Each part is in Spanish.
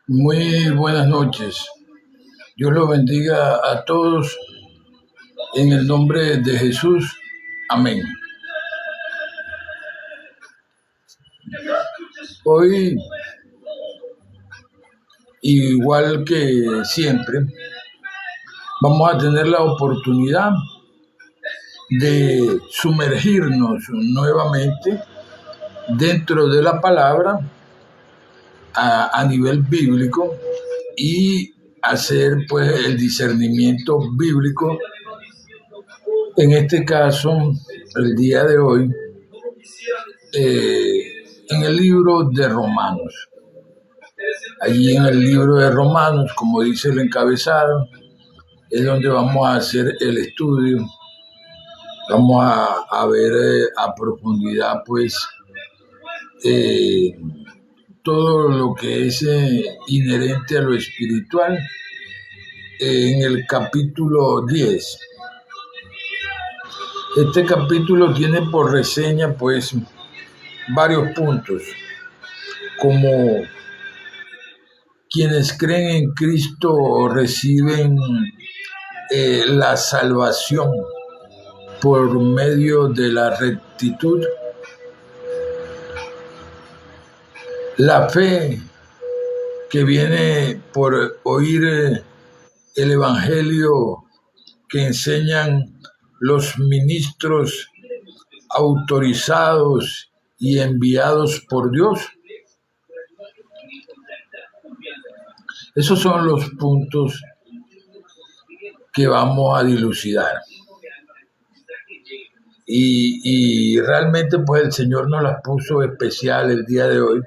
Muy buenas noches. Dios los bendiga a todos en el nombre de Jesús. Amén. Hoy, igual que siempre, vamos a tener la oportunidad de sumergirnos nuevamente dentro de la palabra a nivel bíblico y hacer pues el discernimiento bíblico. En este caso, el día de hoy, en el libro de Romanos. Allí en el libro de Romanos, como dice el encabezado, es donde vamos a hacer el estudio. Vamos a ver a profundidad pues todo lo que es inherente a lo espiritual en el capítulo 10. Este capítulo tiene por reseña pues varios puntos, como quienes creen en Cristo reciben la salvación por medio de la rectitud, la fe que viene por oír el evangelio que enseñan los ministros autorizados y enviados por Dios. Esos son los puntos que vamos a dilucidar. Y realmente pues el Señor nos las puso especial el día de hoy,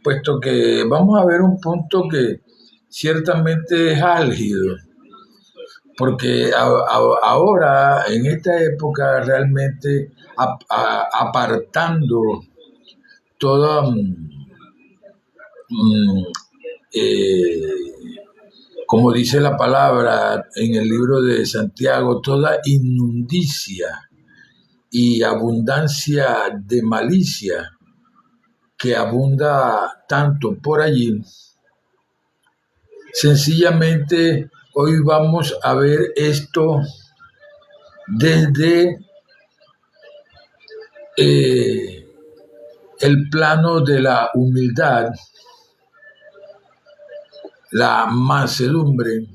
puesto que vamos a ver un punto que ciertamente es álgido, porque ahora, en esta época, realmente apartando toda como dice la palabra en el libro de Santiago, toda inmundicia y abundancia de malicia que abunda tanto por allí. Sencillamente hoy vamos a ver esto desde el plano de la humildad, la mansedumbre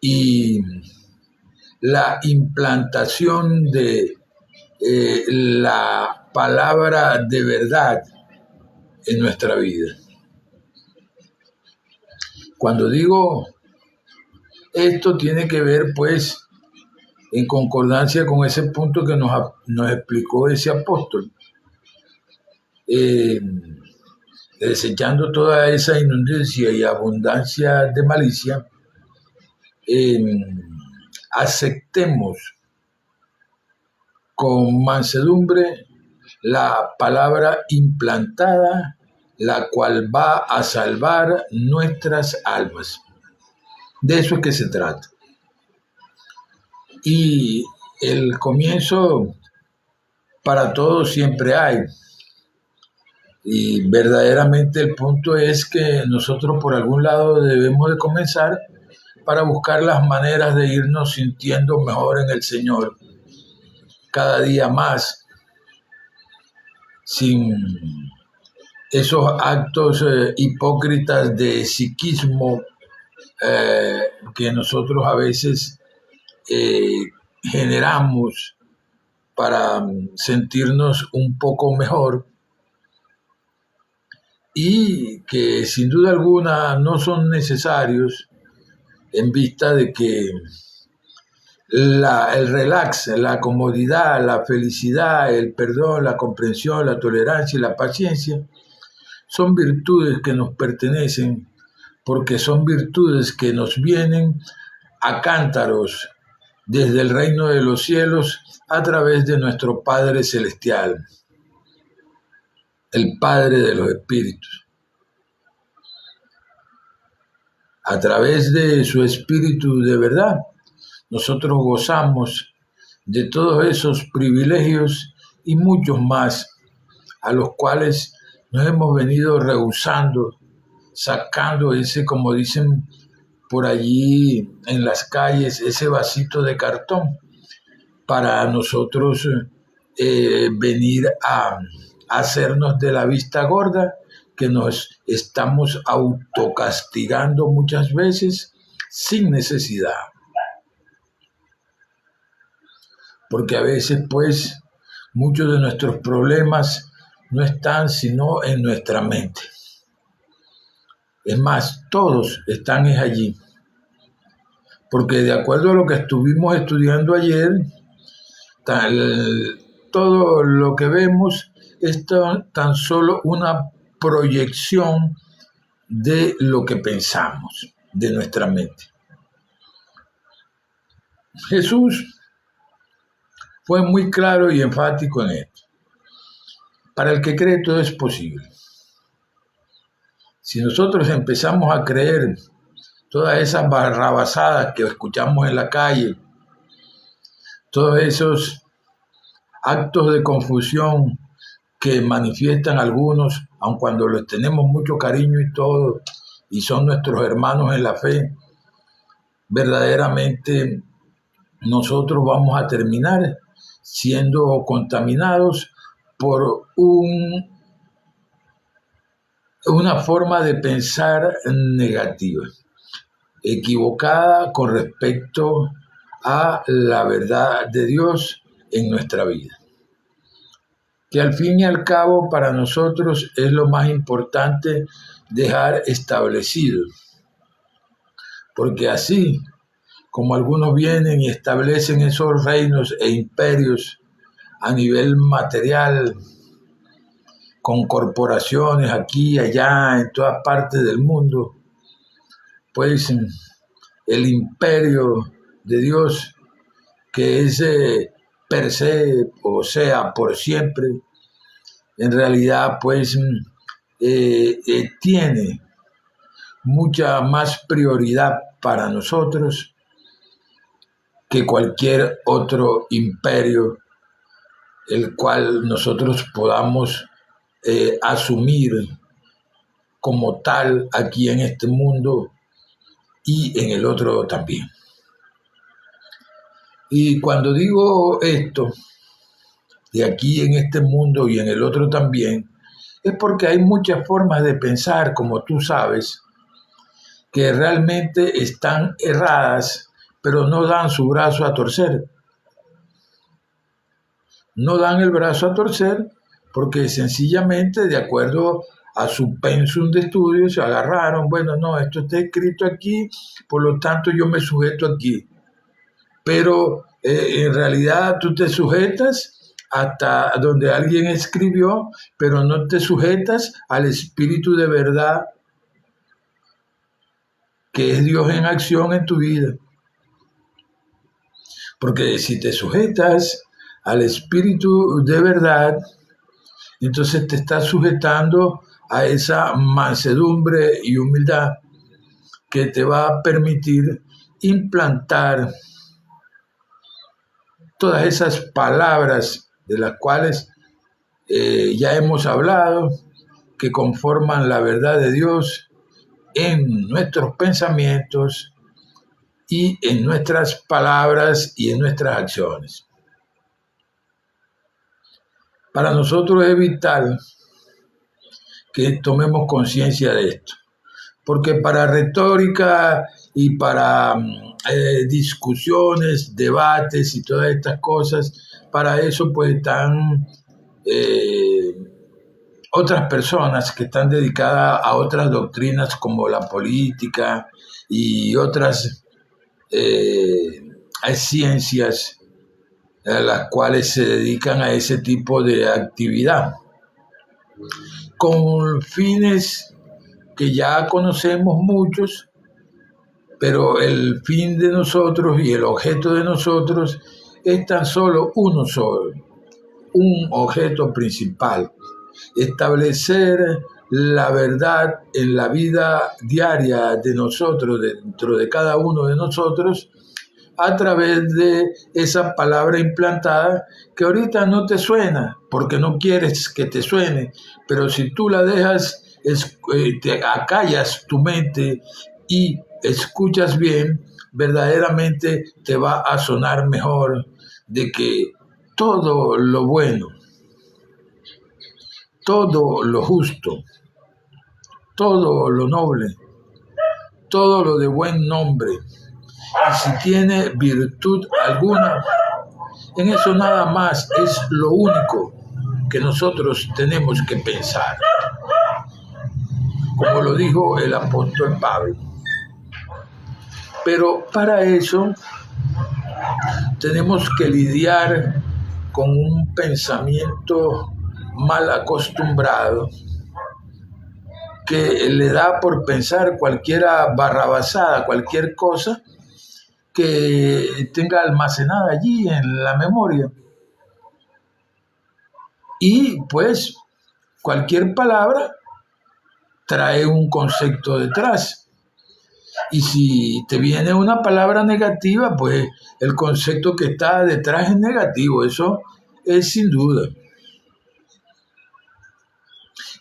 y la implantación de la palabra de verdad en nuestra vida. Cuando digo esto, tiene que ver pues en concordancia con ese punto que nos explicó ese apóstol, desechando toda esa inundancia y abundancia de malicia, aceptemos con mansedumbre la palabra implantada, la cual va a salvar nuestras almas. De eso es que se trata. Y el comienzo para todos siempre hay. Y verdaderamente el punto es que nosotros por algún lado debemos de comenzar para buscar las maneras de irnos sintiendo mejor en el Señor cada día más, sin esos actos hipócritas de psiquismo que nosotros a veces generamos para sentirnos un poco mejor, y que sin duda alguna no son necesarios en vista de que el relax, la comodidad, la felicidad, el perdón, la comprensión, la tolerancia y la paciencia son virtudes que nos pertenecen porque son virtudes que nos vienen a cántaros desde el reino de los cielos a través de nuestro Padre Celestial, el Padre de los Espíritus. A través de su Espíritu de verdad, nosotros gozamos de todos esos privilegios y muchos más a los cuales nos hemos venido rehusando, sacando ese, como dicen por allí en las calles, ese vasito de cartón para nosotros venir a hacernos de la vista gorda, que nos estamos autocastigando muchas veces sin necesidad. Porque a veces, pues, muchos de nuestros problemas no están sino en nuestra mente. Es más, todos están allí. Porque de acuerdo a lo que estuvimos estudiando ayer, todo lo que vemos es tan solo una proyección de lo que pensamos, de nuestra mente. Jesús fue muy claro y enfático en esto. Para el que cree todo es posible. Si nosotros empezamos a creer todas esas barrabasadas que escuchamos en la calle, todos esos actos de confusión que manifiestan algunos, aun cuando les tenemos mucho cariño y todo, y son nuestros hermanos en la fe, verdaderamente nosotros vamos a terminar siendo contaminados por una forma de pensar negativa, equivocada con respecto a la verdad de Dios en nuestra vida, que al fin y al cabo para nosotros es lo más importante dejar establecido, porque así como algunos vienen y establecen esos reinos e imperios a nivel material, con corporaciones aquí y allá, en todas partes del mundo, pues el imperio de Dios, que es per se, o sea, por siempre, en realidad pues tiene mucha más prioridad para nosotros que cualquier otro imperio el cual nosotros podamos asumir como tal aquí en este mundo y en el otro también. Y cuando digo esto, de aquí en este mundo y en el otro también, es porque hay muchas formas de pensar, como tú sabes, que realmente están erradas, pero no dan su brazo a torcer. No dan el brazo a torcer porque sencillamente, de acuerdo a su pensum de estudio, se agarraron, bueno, no, esto está escrito aquí, por lo tanto yo me sujeto aquí. Pero en realidad tú te sujetas hasta donde alguien escribió, pero no te sujetas al Espíritu de verdad, que es Dios en acción en tu vida. Porque si te sujetas al Espíritu de verdad, entonces te estás sujetando a esa mansedumbre y humildad que te va a permitir implantar todas esas palabras de las cuales ya hemos hablado, que conforman la verdad de Dios en nuestros pensamientos y en nuestras palabras y en nuestras acciones. Para nosotros es vital que tomemos conciencia de esto, porque para retórica y para discusiones, debates y todas estas cosas, para eso pues están otras personas que están dedicadas a otras doctrinas como la política y otras ciencias a las cuales se dedican a ese tipo de actividad, con fines que ya conocemos muchos, pero el fin de nosotros y el objeto de nosotros es tan solo uno solo, un objeto principal: establecer la verdad en la vida diaria de nosotros, dentro de cada uno de nosotros, a través de esa palabra implantada que ahorita no te suena porque no quieres que te suene, pero si tú la dejas, te acallas tu mente y escuchas bien, verdaderamente te va a sonar mejor de que todo lo bueno, todo lo justo, todo lo noble, todo lo de buen nombre, y si tiene virtud alguna, en eso nada más es lo único que nosotros tenemos que pensar, como lo dijo el apóstol Pablo. Pero para eso tenemos que lidiar con un pensamiento mal acostumbrado que le da por pensar cualquier barrabasada, cualquier cosa que tenga almacenada allí en la memoria. Y pues cualquier palabra trae un concepto detrás. Y si te viene una palabra negativa, pues el concepto que está detrás es negativo, eso es sin duda.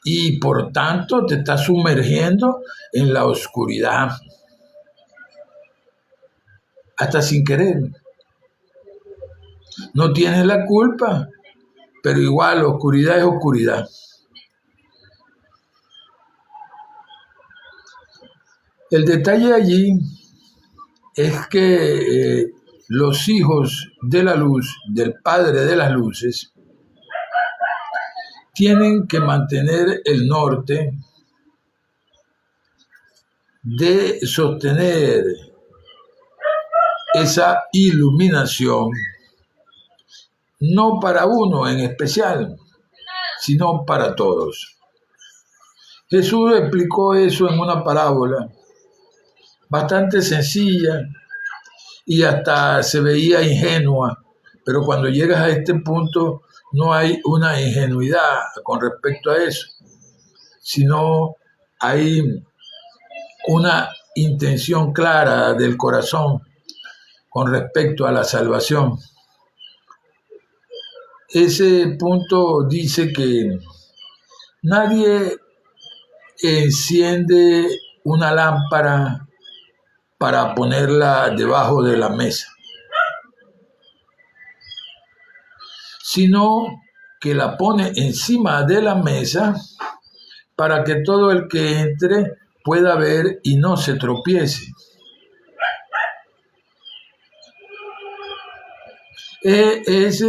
Y por tanto te estás sumergiendo en la oscuridad, hasta sin querer. No tienes la culpa, pero igual oscuridad es oscuridad. El detalle allí es que los hijos de la luz, del Padre de las Luces, tienen que mantener el norte de sostener esa iluminación, no para uno en especial, sino para todos. Jesús explicó eso en una parábola bastante sencilla y hasta se veía ingenua, pero cuando llegas a este punto no hay una ingenuidad con respecto a eso, sino hay una intención clara del corazón con respecto a la salvación. Ese punto dice que nadie enciende una lámpara para ponerla debajo de la mesa, sino que la pone encima de la mesa para que todo el que entre pueda ver y no se tropiece. Es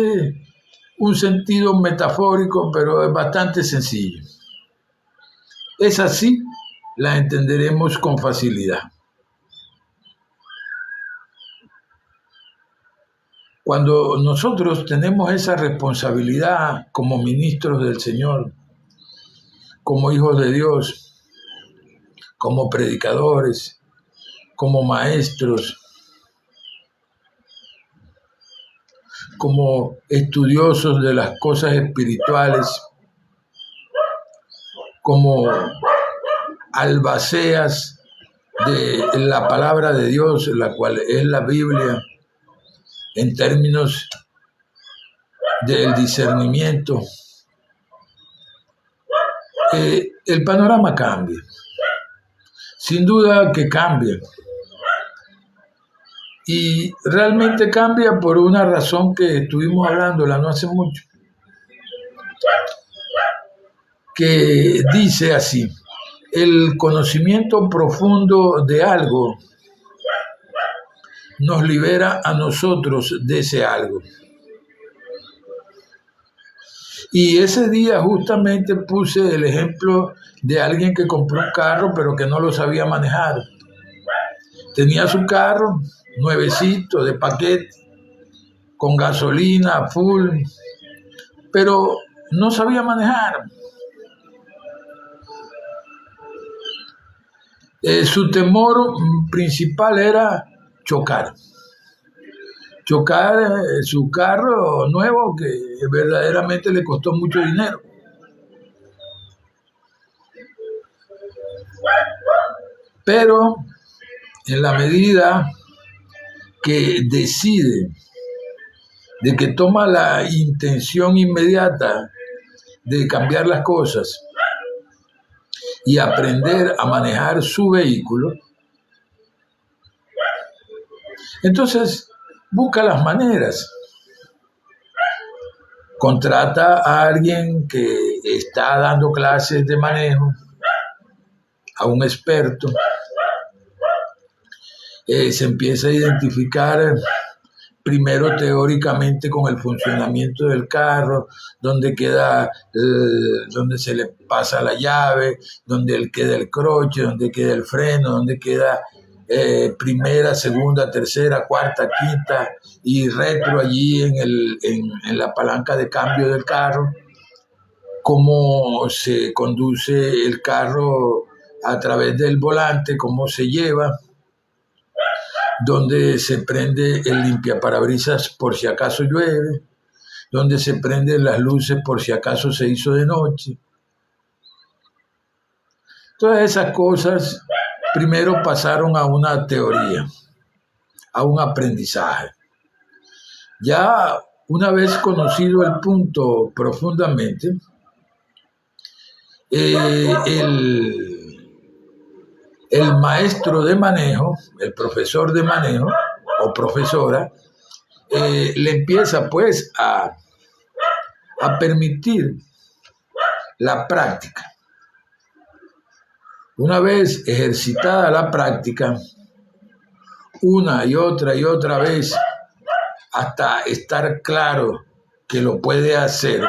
un sentido metafórico, pero es bastante sencillo. Es así, la entenderemos con facilidad. Cuando nosotros tenemos esa responsabilidad como ministros del Señor, como hijos de Dios, como predicadores, como maestros, como estudiosos de las cosas espirituales, como albaceas de la palabra de Dios, la cual es la Biblia, en términos del discernimiento, el panorama cambia. Sin duda que cambia. Y realmente cambia por una razón que estuvimos hablándola no hace mucho, que dice así: el conocimiento profundo de algo nos libera a nosotros de ese algo. Y ese día justamente puse el ejemplo de alguien que compró un carro pero que no lo sabía manejar. Tenía su carro nuevecito, de paquete, con gasolina, full, pero no sabía manejar. Su temor principal era chocar. Chocar su carro nuevo que verdaderamente le costó mucho dinero. Pero en la medida que decide, de que toma la intención inmediata de cambiar las cosas y aprender a manejar su vehículo, entonces busca las maneras. Contrata a alguien que está dando clases de manejo, a un experto, se empieza a identificar primero teóricamente con el funcionamiento del carro, donde queda, donde se le pasa la llave, donde queda el croche, donde queda el freno, donde queda primera, segunda, tercera, cuarta, quinta y retro allí en la palanca de cambio del carro, cómo se conduce el carro a través del volante, cómo se lleva, donde se prende el limpiaparabrisas por si acaso llueve, donde se prenden las luces por si acaso se hizo de noche. Todas esas cosas primero pasaron a una teoría, a un aprendizaje. Ya una vez conocido el punto profundamente, el maestro de manejo, el profesor de manejo o profesora, le empieza pues a permitir la práctica. Una vez ejercitada la práctica, una y otra vez, hasta estar claro que lo puede hacer,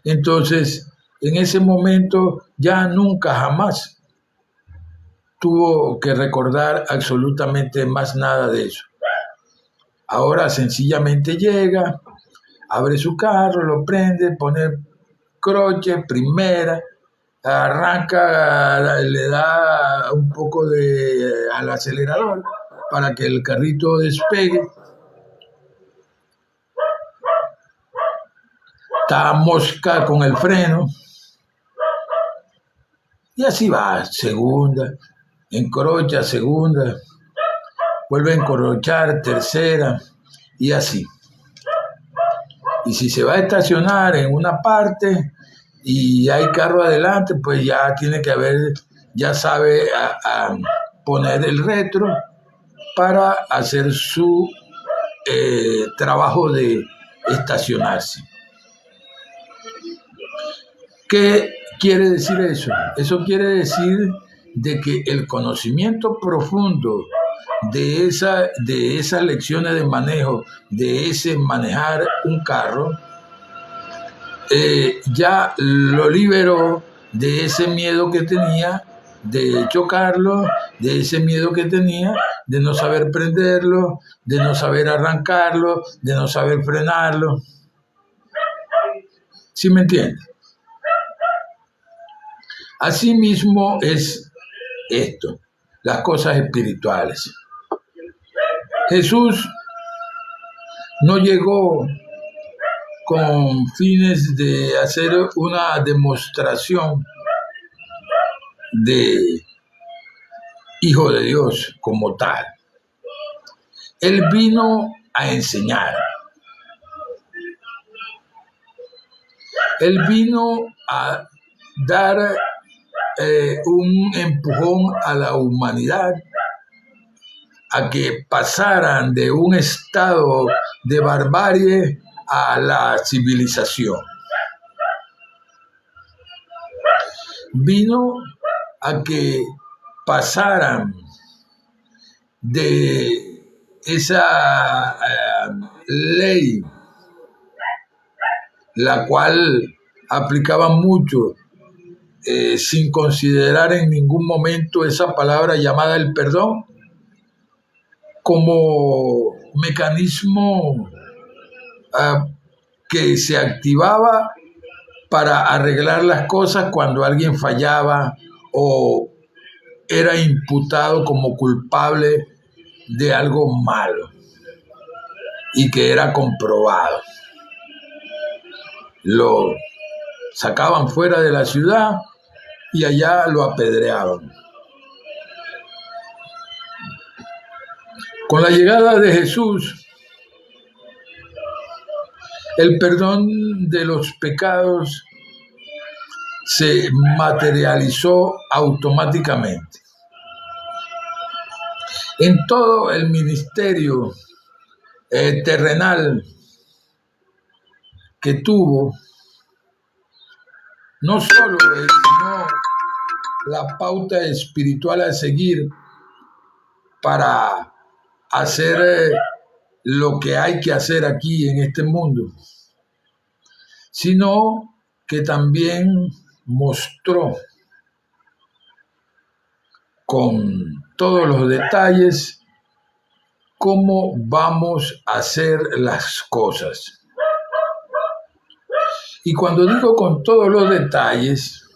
entonces en ese momento ya nunca jamás tuvo que recordar absolutamente más nada de eso. Ahora sencillamente llega, abre su carro, lo prende, pone croche, primera, arranca, le da un poco al acelerador para que el carrito despegue. Está mosca con el freno. Y así va, segunda, encrocha, segunda, vuelve a encrochar, tercera, y así. Y si se va a estacionar en una parte y hay carro adelante, pues ya tiene que ya sabe a poner el retro para hacer su trabajo de estacionarse. ¿Qué quiere decir eso? Eso quiere decir de que el conocimiento profundo de esas lecciones de manejo, de ese manejar un carro, ya lo liberó de ese miedo que tenía de chocarlo, de ese miedo que tenía de no saber prenderlo, de no saber arrancarlo, de no saber frenarlo. ¿Sí me entiende? Así mismo es esto, las cosas espirituales. Jesús no llegó con fines de hacer una demostración de hijo de Dios como tal. Él vino a enseñar. Él vino a dar un empujón a la humanidad a que pasaran de un estado de barbarie a la civilización. Vino a que pasaran de esa ley la cual aplicaban mucho, sin considerar en ningún momento esa palabra llamada el perdón como mecanismo que se activaba para arreglar las cosas cuando alguien fallaba o era imputado como culpable de algo malo y que era comprobado. Lo sacaban fuera de la ciudad y allá lo apedreaban. Con la llegada de Jesús, el perdón de los pecados se materializó automáticamente. En todo el ministerio terrenal que tuvo, no solo enseñó la pauta espiritual a seguir para hacer lo que hay que hacer aquí en este mundo, sino que también mostró con todos los detalles cómo vamos a hacer las cosas. Y cuando digo con todos los detalles,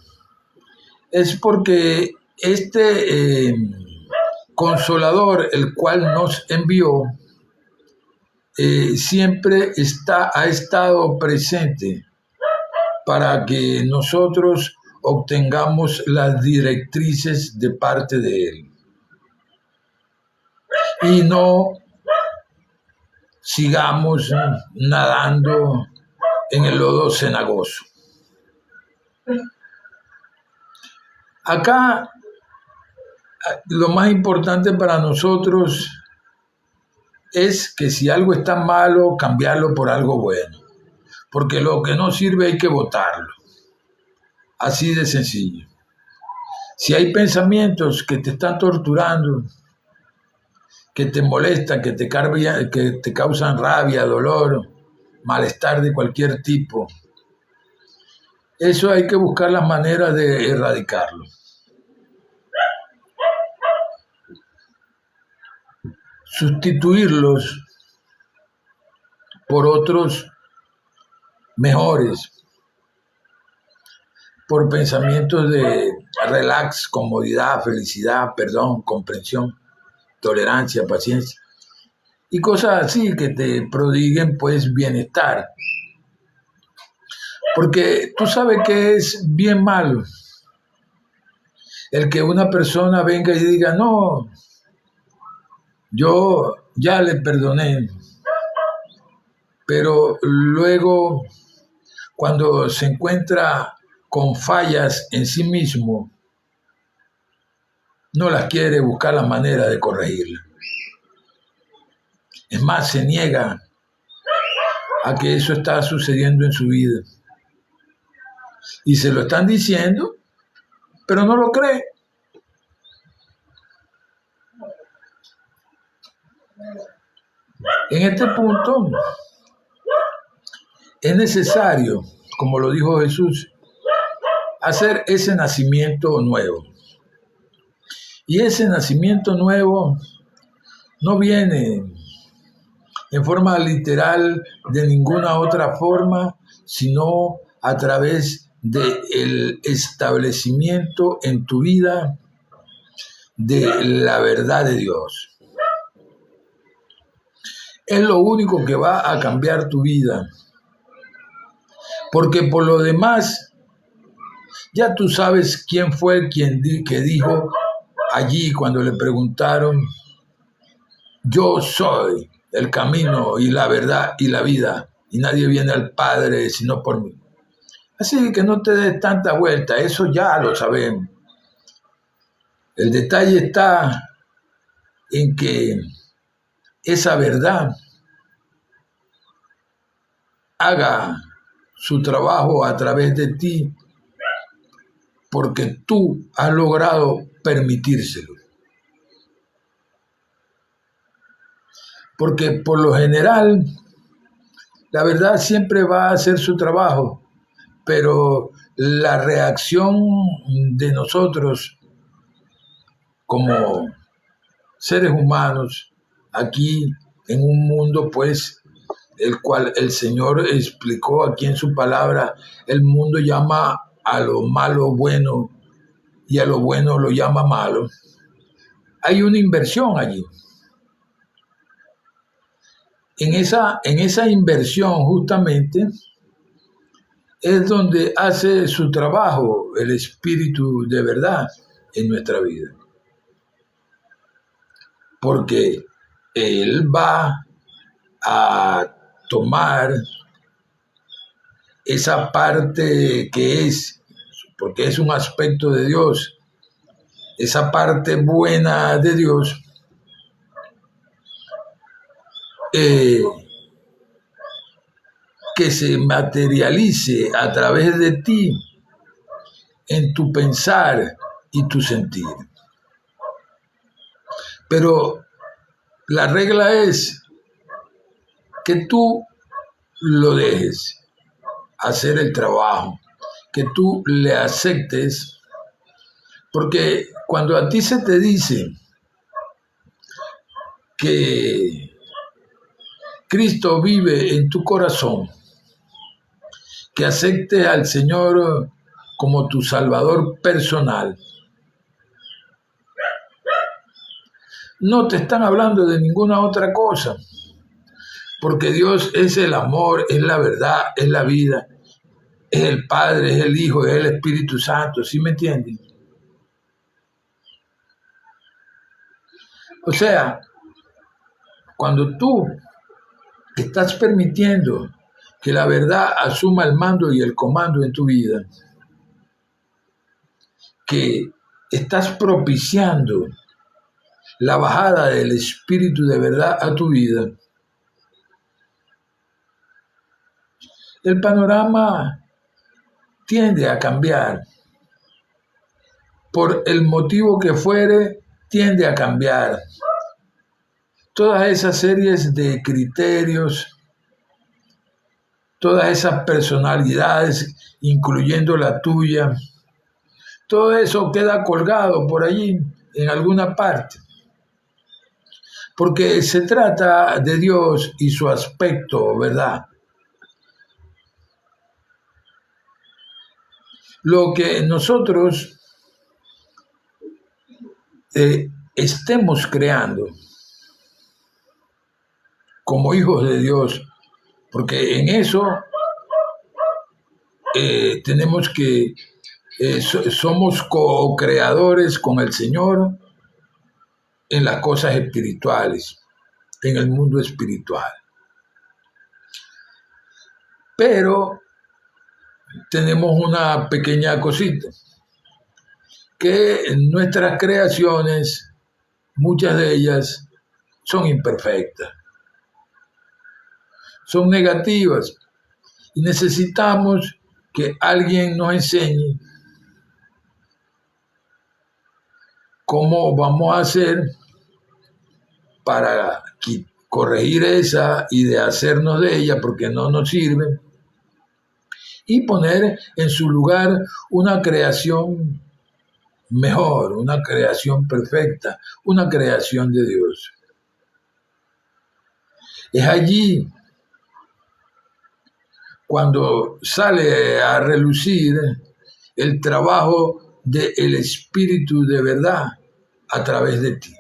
es porque este Consolador, el cual nos envió, siempre ha estado presente para que nosotros obtengamos las directrices de parte de Él y no sigamos nadando en el lodo cenagoso. Acá lo más importante para nosotros es que si algo está malo, cambiarlo por algo bueno, porque lo que no sirve hay que botarlo. Así de sencillo. Si hay pensamientos que te están torturando, que te molestan, que te causan rabia, dolor, malestar de cualquier tipo, eso hay que buscar las maneras de erradicarlo. Sustituirlos por otros mejores, por pensamientos de relax, comodidad, felicidad, perdón, comprensión, tolerancia, paciencia y cosas así que te prodiguen pues bienestar. Porque tú sabes que es bien malo el que una persona venga y diga, no, yo ya le perdoné, pero luego cuando se encuentra con fallas en sí mismo, no las quiere buscar la manera de corregirlas. Es más, se niega a que eso está sucediendo en su vida. Y se lo están diciendo, pero no lo cree. En este punto es necesario, como lo dijo Jesús, hacer ese nacimiento nuevo. Y ese nacimiento nuevo no viene en forma literal de ninguna otra forma, sino a través del establecimiento en tu vida de la verdad de Dios. Es lo único que va a cambiar tu vida. Porque por lo demás, ya tú sabes quién fue quien que dijo allí cuando le preguntaron, yo soy el camino y la verdad y la vida, y nadie viene al Padre sino por mí. Así que no te des tanta vuelta, eso ya lo sabemos. El detalle está en que esa verdad haga su trabajo a través de ti, porque tú has logrado permitírselo. Porque por lo general La verdad siempre va a hacer su trabajo, pero la reacción de nosotros como seres humanos aquí en un mundo, pues, el cual el Señor explicó aquí en su palabra, el mundo llama a lo malo bueno y a lo bueno lo llama malo. Hay una inversión allí. En esa inversión justamente es donde hace su trabajo el Espíritu de verdad en nuestra vida. Porque Él va a tomar esa parte que es, porque es un aspecto de Dios, esa parte buena de Dios, eh, que se materialice a través de ti en tu pensar y tu sentir. Pero la regla es que tú lo dejes hacer el trabajo, que tú le aceptes, porque cuando a ti se te dice que Cristo vive en tu corazón, que aceptes al Señor como tu Salvador personal, no te están hablando de ninguna otra cosa, porque Dios es el amor, es la verdad, es la vida, es el Padre, es el Hijo, es el Espíritu Santo, ¿sí me entienden? O sea, cuando tú estás permitiendo que la verdad asuma el mando y el comando en tu vida, que estás propiciando la bajada del Espíritu de verdad a tu vida, el panorama tiende a cambiar. Por el motivo que fuere, tiende a cambiar. Todas esas series de criterios, todas esas personalidades, incluyendo la tuya, todo eso queda colgado por allí en alguna parte. Porque se trata de Dios y su aspecto, ¿verdad? Lo que nosotros estemos creando como hijos de Dios, porque en eso tenemos que, somos co-creadores con el Señor en las cosas espirituales, en el mundo espiritual. Pero tenemos una pequeña cosita, que nuestras creaciones, muchas de ellas, son imperfectas, son negativas, y necesitamos que alguien nos enseñe cómo vamos a hacer para corregir esa y de hacernos de ella porque no nos sirve, y poner en su lugar una creación mejor, una creación perfecta, una creación de Dios. Es allí cuando sale a relucir el trabajo del Espíritu de verdad a través de ti.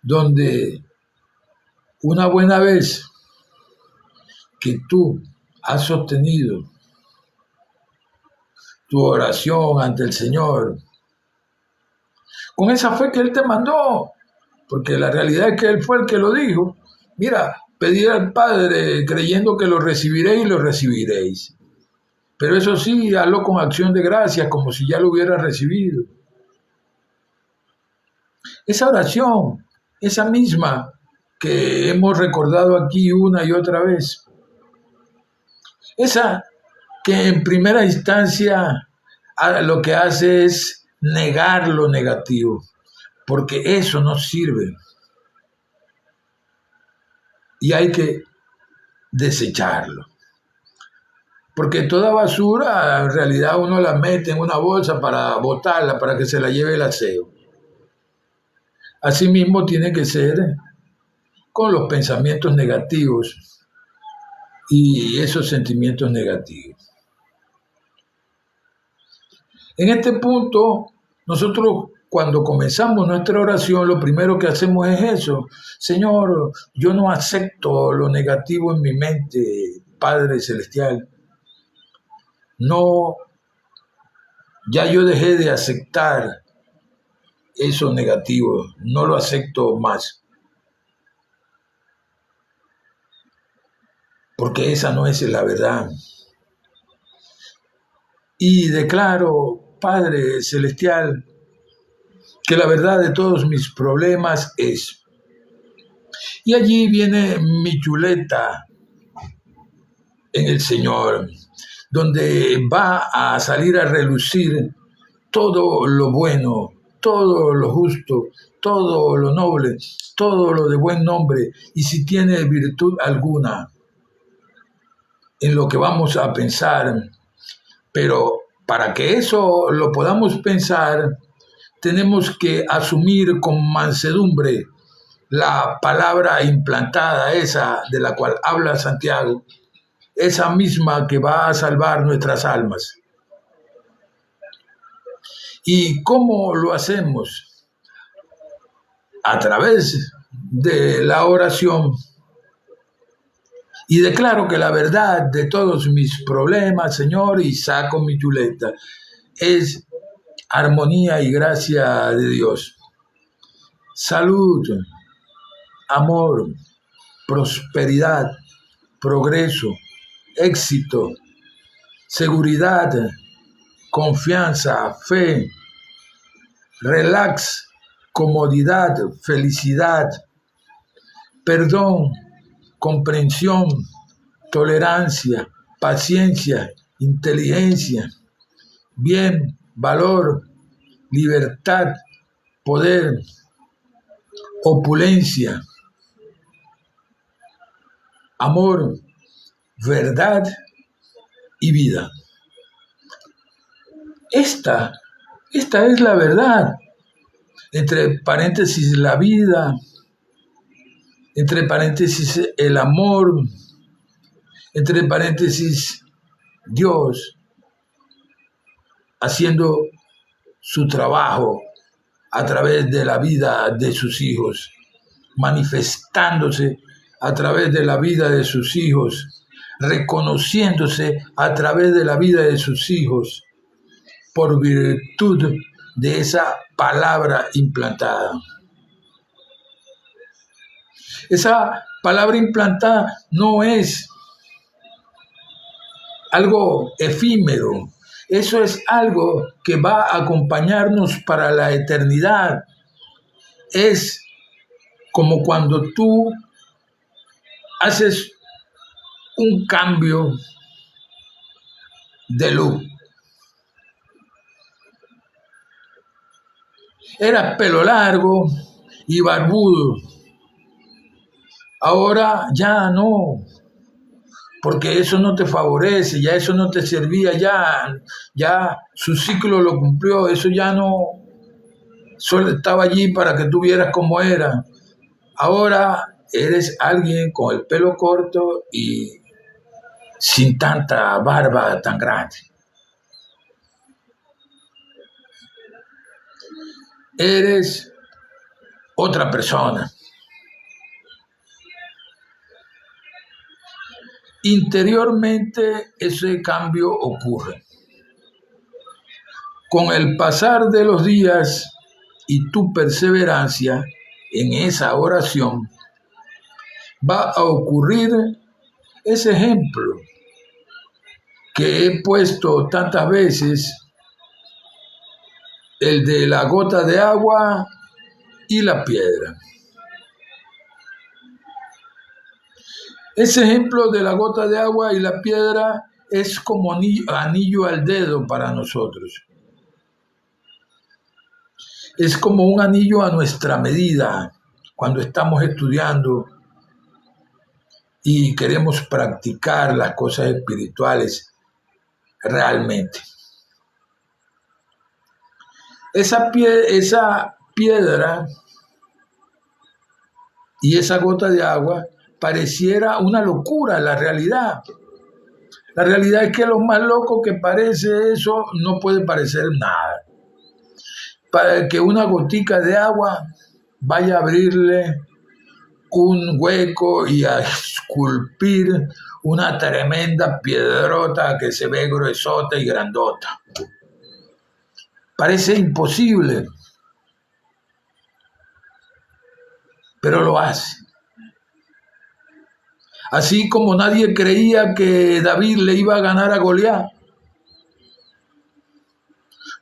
Donde una buena vez que tú has sostenido tu oración ante el Señor, con esa fe que Él te mandó, porque la realidad es que Él fue el que lo dijo. Mira, pedid al Padre creyendo que lo recibiréis y lo recibiréis. Pero eso sí, hazlo con acción de gracias, como si ya lo hubieras recibido. Esa oración, esa misma que hemos recordado aquí una y otra vez, esa que en primera instancia lo que hace es negar lo negativo, porque eso no sirve. y hay que desecharlo. Porque toda basura en realidad uno la mete en una bolsa para botarla, para que se la lleve el aseo. Asimismo tiene que ser con los pensamientos negativos y esos sentimientos negativos. En este punto, nosotros cuando comenzamos nuestra oración, lo primero que hacemos es eso. Señor, yo no acepto lo negativo en mi mente, Padre Celestial. No, ya yo dejé de aceptar eso negativo, no lo acepto más. Porque esa no es la verdad. Y declaro, Padre Celestial, que la verdad de todos mis problemas es. Y allí viene mi chuleta en el Señor, donde va a salir a relucir todo lo bueno, todo lo justo, todo lo noble, todo lo de buen nombre, y si tiene virtud alguna en lo que vamos a pensar. Pero para que eso lo podamos pensar, tenemos que asumir con mansedumbre la palabra implantada, esa de la cual habla Santiago, esa misma que va a salvar nuestras almas. ¿Y cómo lo hacemos? A través de la oración. Y declaro que la verdad de todos mis problemas, Señor, y saco mi chuleta, es armonía y gracia de Dios. Salud, amor, prosperidad, progreso, éxito, seguridad, confianza, fe, relax, comodidad, felicidad, perdón, comprensión, tolerancia, paciencia, inteligencia, bien, valor, libertad, poder, opulencia, amor, verdad y vida. Esta es la verdad. Entre paréntesis, la vida. Entre paréntesis, el amor. Entre paréntesis, Dios haciendo su trabajo a través de la vida de sus hijos, manifestándose a través de la vida de sus hijos, reconociéndose a través de la vida de sus hijos, por virtud de esa palabra implantada. Esa palabra implantada no es algo efímero, eso es algo que va a acompañarnos para la eternidad. Es como cuando tú haces un cambio de look. Eras pelo largo y barbudo. Ahora ya no, porque eso no te favorece, ya eso no te servía, ya su ciclo lo cumplió, eso ya no, solo estaba allí para que tú vieras cómo era. Ahora eres alguien con el pelo corto y sin tanta barba tan grande. Eres otra persona. Interiormente ese cambio ocurre. Con el pasar de los días y tu perseverancia en esa oración, va a ocurrir ese ejemplo que he puesto tantas veces, el de la gota de agua y la piedra. Ese ejemplo de la gota de agua y la piedra es como anillo al dedo para nosotros. Es como un anillo a nuestra medida cuando estamos estudiando y queremos practicar las cosas espirituales realmente. Esa piedra y esa gota de agua pareciera una locura la realidad. La realidad es que lo más loco que parece eso no puede parecer nada. Para que una gotica de agua vaya a abrirle un hueco y a esculpir una tremenda piedrota que se ve gruesota y grandota. Parece imposible, pero lo hace. Así como nadie creía que David le iba a ganar a Goliat,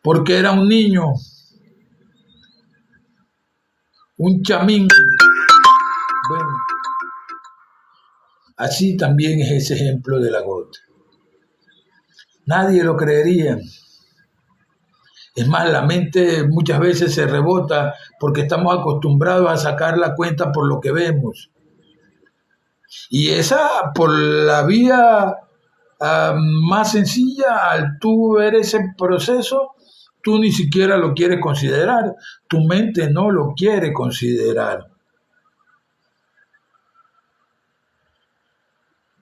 porque era un niño, un chamín. Bueno, así también es ese ejemplo de la gota. Nadie lo creería. Es más, la mente muchas veces se rebota porque estamos acostumbrados a sacar la cuenta por lo que vemos. Y esa, por la vía más sencilla, al tú ver ese proceso, tú ni siquiera lo quieres considerar. Tu mente no lo quiere considerar.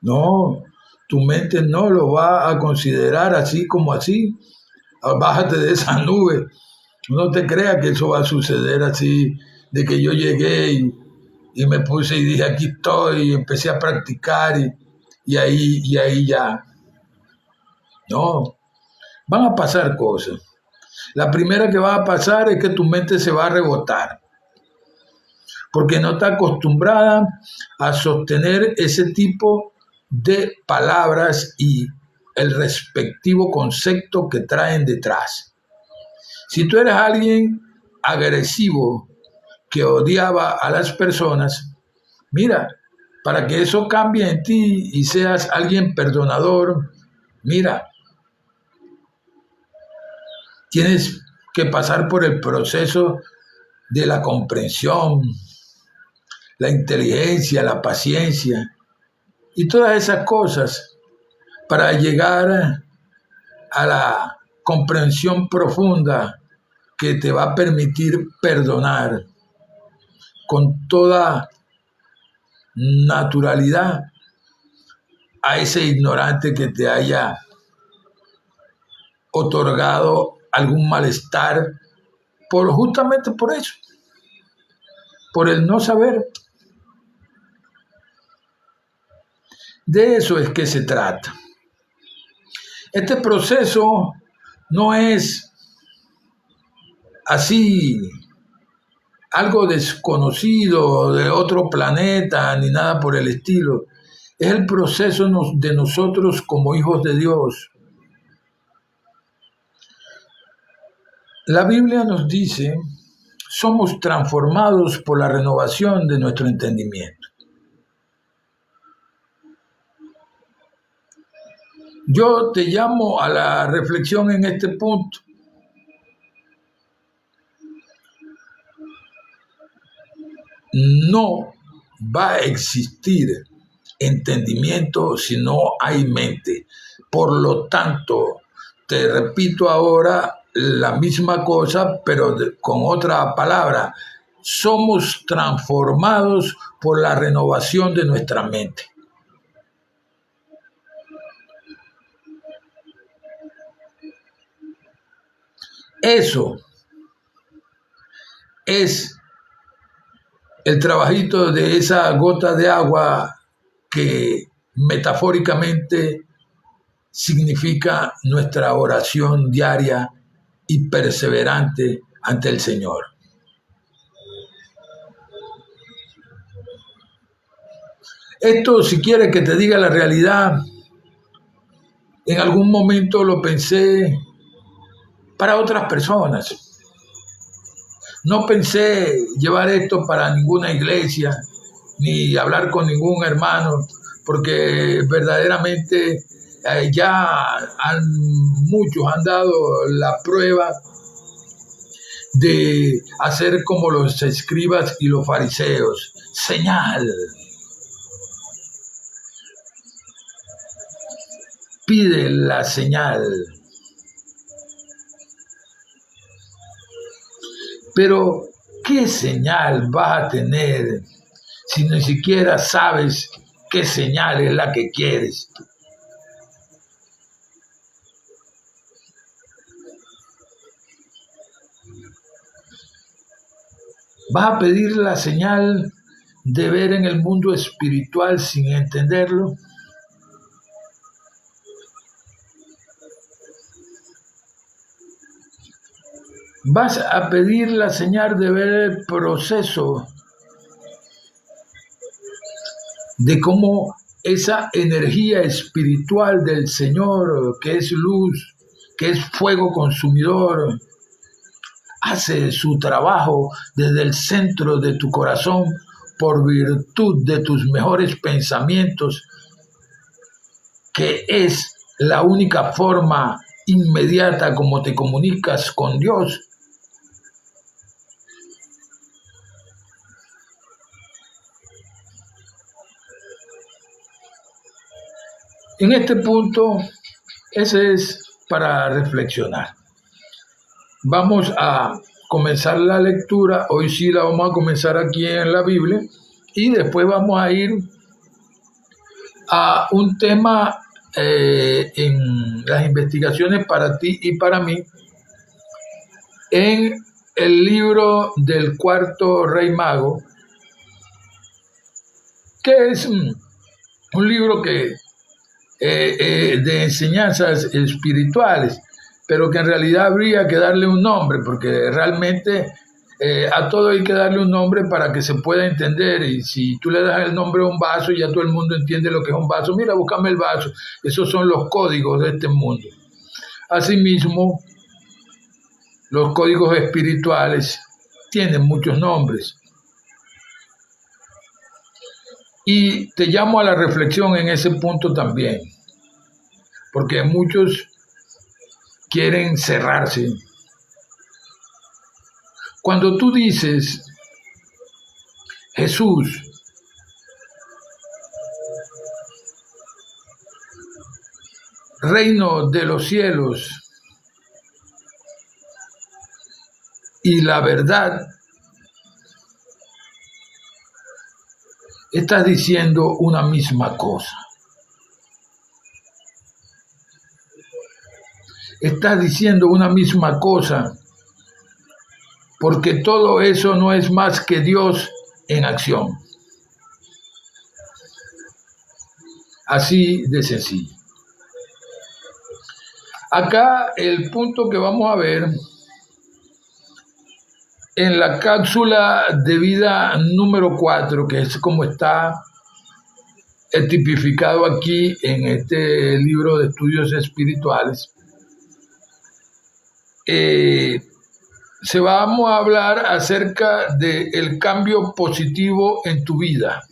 No, tu mente no lo va a considerar así como así. Bájate de esa nube. No te creas que eso va a suceder así, de que yo llegué y me puse y dije, aquí estoy, y empecé a practicar y ahí ya. No, van a pasar cosas. La primera que va a pasar es que tu mente se va a rebotar, porque no está acostumbrada a sostener ese tipo de palabras y el respectivo concepto que traen detrás. Si tú eres alguien agresivo que odiaba a las personas, mira, para que eso cambie en ti y seas alguien perdonador, mira, tienes que pasar por el proceso de la comprensión, la inteligencia, la paciencia y todas esas cosas para llegar a la comprensión profunda que te va a permitir perdonar con toda naturalidad a ese ignorante que te haya otorgado algún malestar justamente por eso, por el no saber. De eso es que se trata. Este proceso no es así algo desconocido de otro planeta ni nada por el estilo. Es el proceso de nosotros como hijos de Dios. La Biblia nos dice, somos transformados por la renovación de nuestro entendimiento. Yo te llamo a la reflexión en este punto. No va a existir entendimiento si no hay mente. Por lo tanto, te repito ahora la misma cosa, pero con otra palabra. Somos transformados por la renovación de nuestra mente. Eso es el trabajito de esa gota de agua que metafóricamente significa nuestra oración diaria y perseverante ante el Señor. Esto, si quieres que te diga la realidad, en algún momento lo pensé para otras personas. No pensé llevar esto para ninguna iglesia, ni hablar con ningún hermano, porque verdaderamente muchos han dado la prueba de hacer como los escribas y los fariseos, señal. pide la señal. Pero, ¿qué señal vas a tener si ni siquiera sabes qué señal es la que quieres? ¿Vas a pedir la señal de ver en el mundo espiritual sin entenderlo? ¿Vas a pedir la señal de ver el proceso de cómo esa energía espiritual del Señor, que es luz, que es fuego consumidor, hace su trabajo desde el centro de tu corazón por virtud de tus mejores pensamientos, que es la única forma inmediata como te comunicas con Dios? En este punto, ese es para reflexionar. Vamos a comenzar la lectura. Hoy sí la vamos a comenzar aquí en la Biblia y después vamos a ir a un tema en las investigaciones para ti y para mí en el libro del Cuarto Rey Mago, que es un libro que de enseñanzas espirituales, pero que en realidad habría que darle un nombre, porque realmente a todo hay que darle un nombre para que se pueda entender. Y si tú le das el nombre a un vaso, ya todo el mundo entiende lo que es un vaso. Mira, búscame el vaso. Esos son los códigos de este mundo. Asimismo, los códigos espirituales tienen muchos nombres. Y te llamo a la reflexión en ese punto también, porque muchos quieren cerrarse. Cuando tú dices Jesús, reino de los cielos y la verdad, estás diciendo una misma cosa. Estás diciendo una misma cosa, porque todo eso no es más que Dios en acción. Así de sencillo. Acá el punto que vamos a ver en la cápsula de vida número 4, que es como está tipificado aquí en este libro de estudios espirituales, vamos a hablar acerca del cambio positivo en tu vida,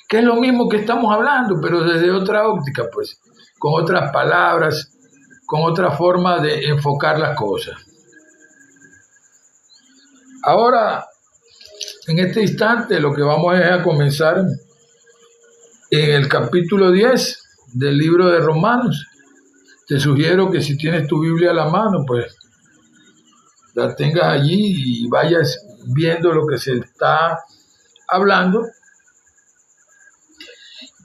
que es lo mismo que estamos hablando, pero desde otra óptica, pues, con otras palabras, con otra forma de enfocar las cosas. Ahora, en este instante, lo que vamos es a comenzar en el capítulo 10 del libro de Romanos. Te sugiero que si tienes tu Biblia a la mano, pues la tengas allí y vayas viendo lo que se está hablando,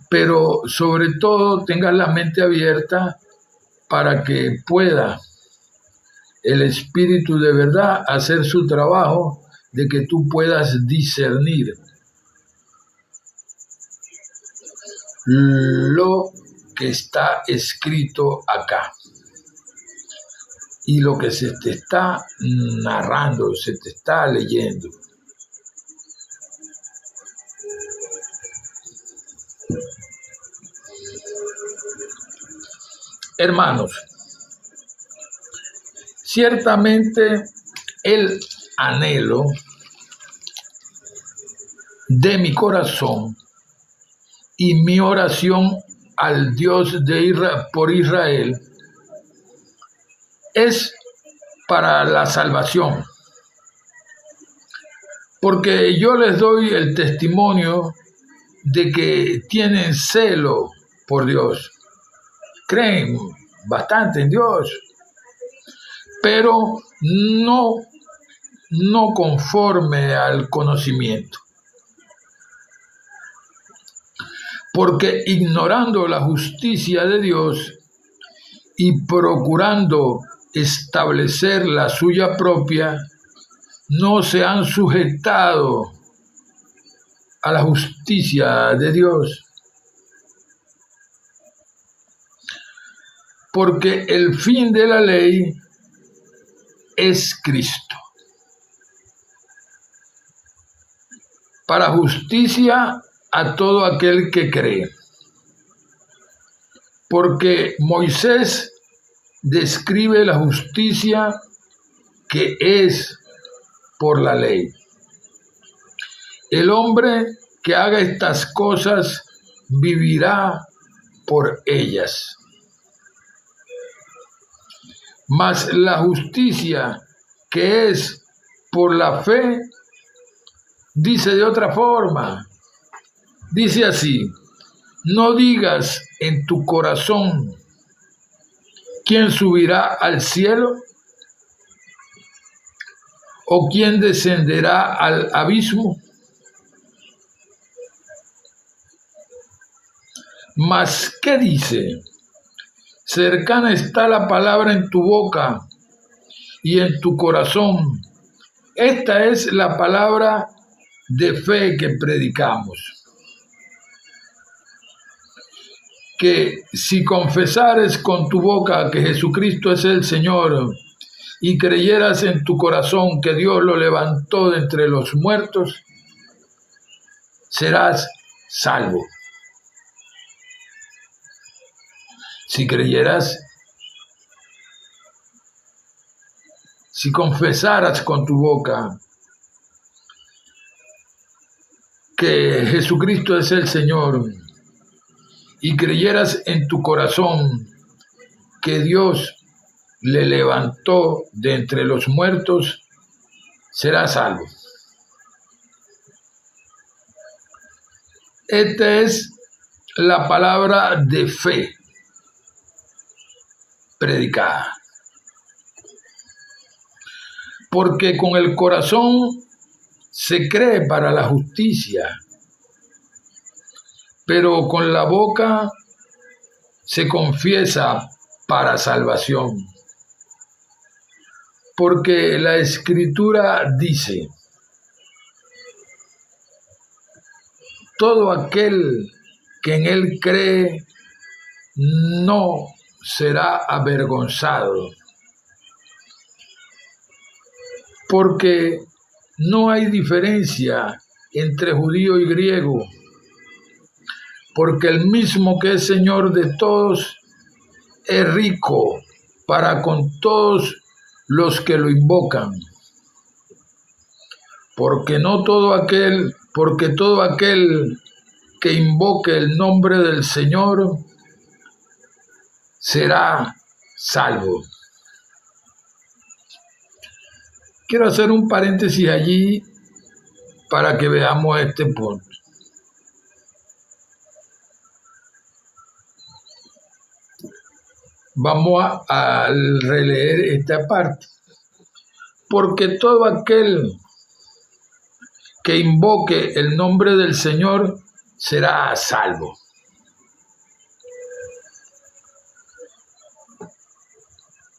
pero sobre todo tengas la mente abierta para que pueda el Espíritu de verdad hacer su trabajo de que tú puedas discernir lo que está escrito acá y lo que se te está narrando, se te está leyendo. Hermanos, ciertamente el anhelo de mi corazón y mi oración al Dios de Israel, por Israel, es para la salvación, porque yo les doy el testimonio de que tienen celo por Dios, creen bastante en Dios, pero no conforme al conocimiento. Porque ignorando la justicia de Dios y procurando establecer la suya propia, no se han sujetado a la justicia de Dios. Porque el fin de la ley es Cristo, para justicia a todo aquel que cree. Porque Moisés describe la justicia que es por la ley. El hombre que haga estas cosas vivirá por ellas. Mas la justicia que es por la fe, dice de otra forma, dice así: no digas en tu corazón, ¿quién subirá al cielo? ¿O quién descenderá al abismo? Mas, ¿qué dice? Cercana está la palabra en tu boca y en tu corazón. Esta es la palabra de fe que predicamos. Que si confesares con tu boca que Jesucristo es el Señor y creyeras en tu corazón que Dios lo levantó de entre los muertos, serás salvo. Si creyeras, si confesaras con tu boca que Jesucristo es el Señor y creyeras en tu corazón que Dios le levantó de entre los muertos, serás salvo. Esta es la palabra de fe predicada. Porque con el corazón se cree para la justicia, pero con la boca se confiesa para salvación. Porque la Escritura dice: todo aquel que en él cree no será avergonzado. Porque no hay diferencia entre judío y griego, porque el mismo que es Señor de todos es rico para con todos los que lo invocan. Porque todo aquel que invoque el nombre del Señor será salvo. Quiero hacer un paréntesis allí para que veamos este punto. Vamos a releer esta parte. Porque todo aquel que invoque el nombre del Señor será salvo.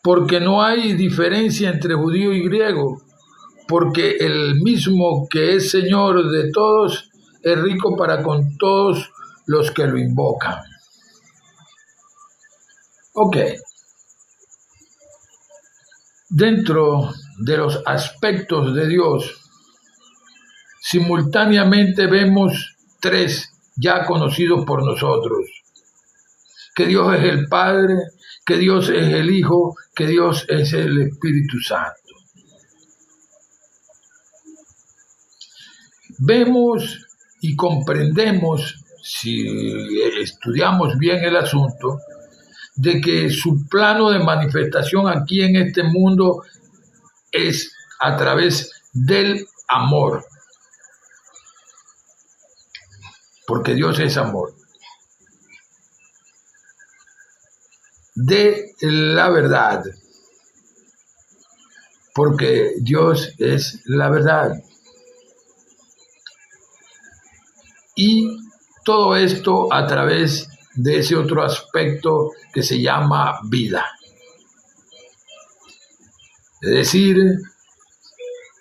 Porque no hay diferencia entre judío y griego, porque el mismo que es Señor de todos es rico para con todos los que lo invocan. Ok. Dentro de los aspectos de Dios, simultáneamente vemos tres ya conocidos por nosotros: que Dios es el Padre, que Dios es el Hijo, que Dios es el Espíritu Santo. Vemos y comprendemos, si estudiamos bien el asunto, de que su plano de manifestación aquí en este mundo es a través del amor, porque Dios es amor. de la verdad, porque Dios es la verdad. Y todo esto a través de ese otro aspecto que se llama vida. Es decir,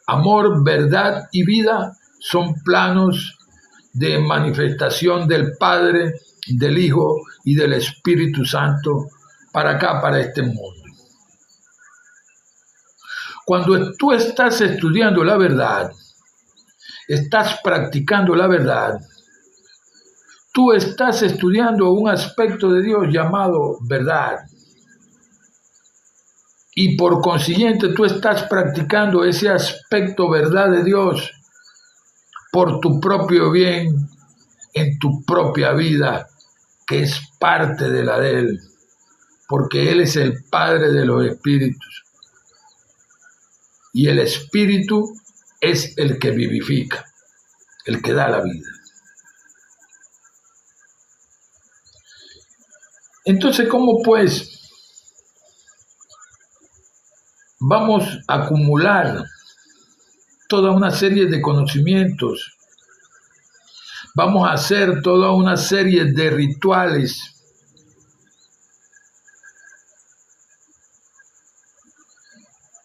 amor, verdad y vida son planos de manifestación del Padre, del Hijo y del Espíritu Santo para acá, para este mundo. Cuando tú estás estudiando la verdad, estás practicando la verdad, tú estás estudiando un aspecto de Dios llamado verdad. Y por consiguiente tú estás practicando ese aspecto verdad de Dios por tu propio bien, en tu propia vida, que es parte de la de Él, porque Él es el Padre de los espíritus. Y el Espíritu es el que vivifica, el que da la vida. Entonces, ¿cómo pues vamos a acumular toda una serie de conocimientos? Vamos a hacer toda una serie de rituales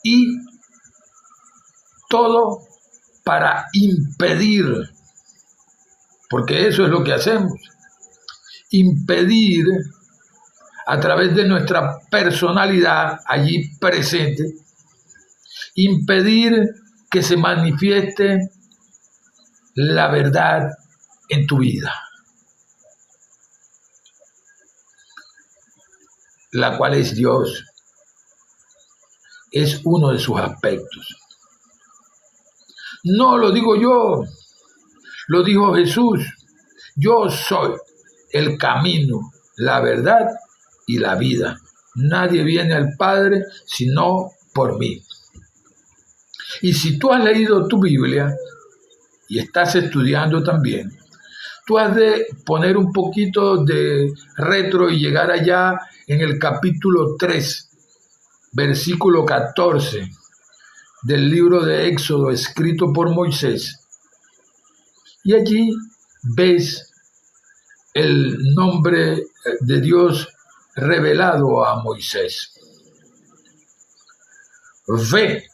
y todo para impedir, porque eso es lo que hacemos, impedir a través de nuestra personalidad allí presente, impedir que se manifieste la verdad en tu vida, la cual es Dios, es uno de sus aspectos. No lo digo yo, lo dijo Jesús. Yo soy el camino, la verdad y la vida. Nadie viene al Padre sino por mí. Y si tú has leído tu Biblia y estás estudiando también, tú has de poner un poquito de retro y llegar allá en el capítulo 3, versículo 14 del libro de Éxodo escrito por Moisés. Y allí ves el nombre de Dios revelado a Moisés. Ve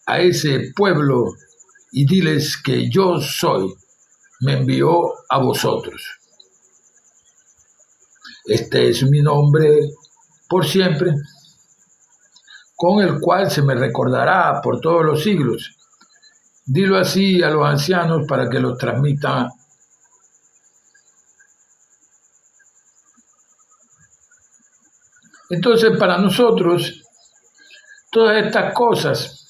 a ese pueblo y diles que yo soy, me envió a vosotros. Este es mi nombre por siempre, con el cual se me recordará por todos los siglos. Dilo así a los ancianos para que lo transmitan. Entonces, para nosotros, todas estas cosas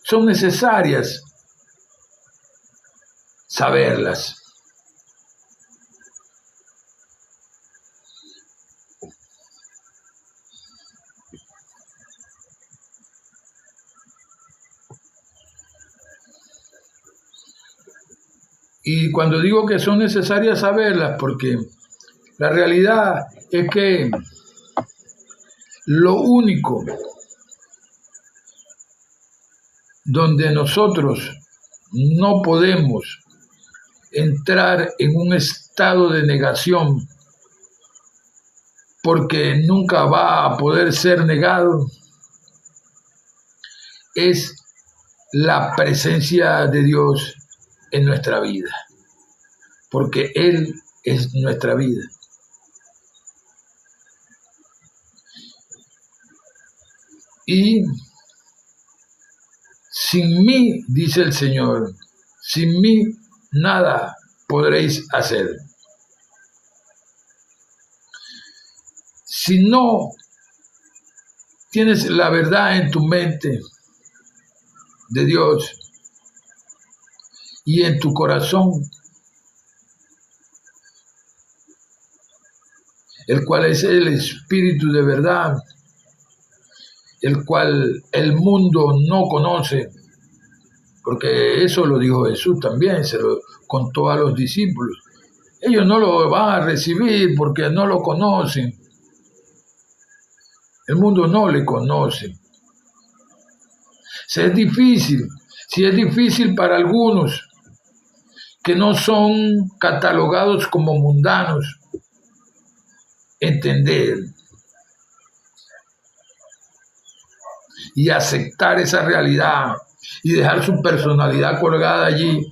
son necesarias saberlas. Y cuando digo que son necesarias saberlas, porque la realidad es que lo único donde nosotros no podemos entrar en un estado de negación, porque nunca va a poder ser negado, es la presencia de Dios en nuestra vida, porque Él es nuestra vida. Y sin mí, dice el Señor, sin mí nada podréis hacer. Si no tienes la verdad en tu mente de Dios y en tu corazón, el cual es el Espíritu de verdad, el cual el mundo no conoce, porque eso lo dijo Jesús también, se lo contó a los discípulos. Ellos no lo van a recibir porque no lo conocen. El mundo no le conoce. Si es difícil para algunos que no son catalogados como mundanos, entender y aceptar esa realidad y dejar su personalidad colgada allí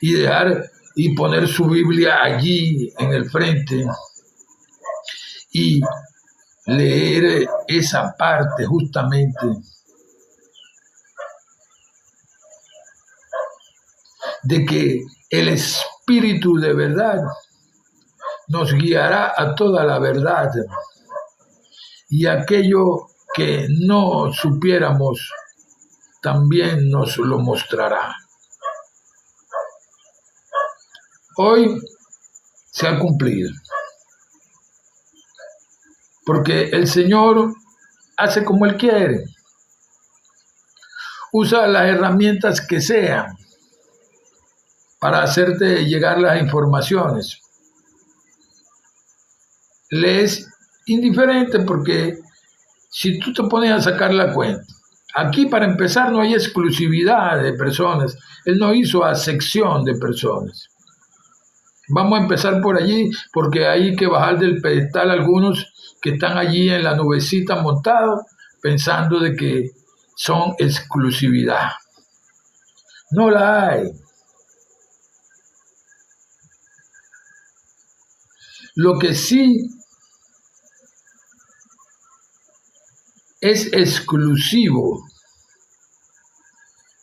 y poner su Biblia allí en el frente y leer esa parte justamente de que el Espíritu de verdad nos guiará a toda la verdad y aquello que no supiéramos también nos lo mostrará. Hoy se ha cumplido, porque el Señor hace como Él quiere, usa las herramientas que sean para hacerte llegar las informaciones. Le es indiferente porque si tú te pones a sacar la cuenta, aquí para empezar no hay exclusividad de personas, Él no hizo acepción de personas. Vamos a empezar por allí porque hay que bajar del pedestal algunos que están allí en la nubecita montados pensando de que son exclusividad. No la hay. Lo que sí es exclusivo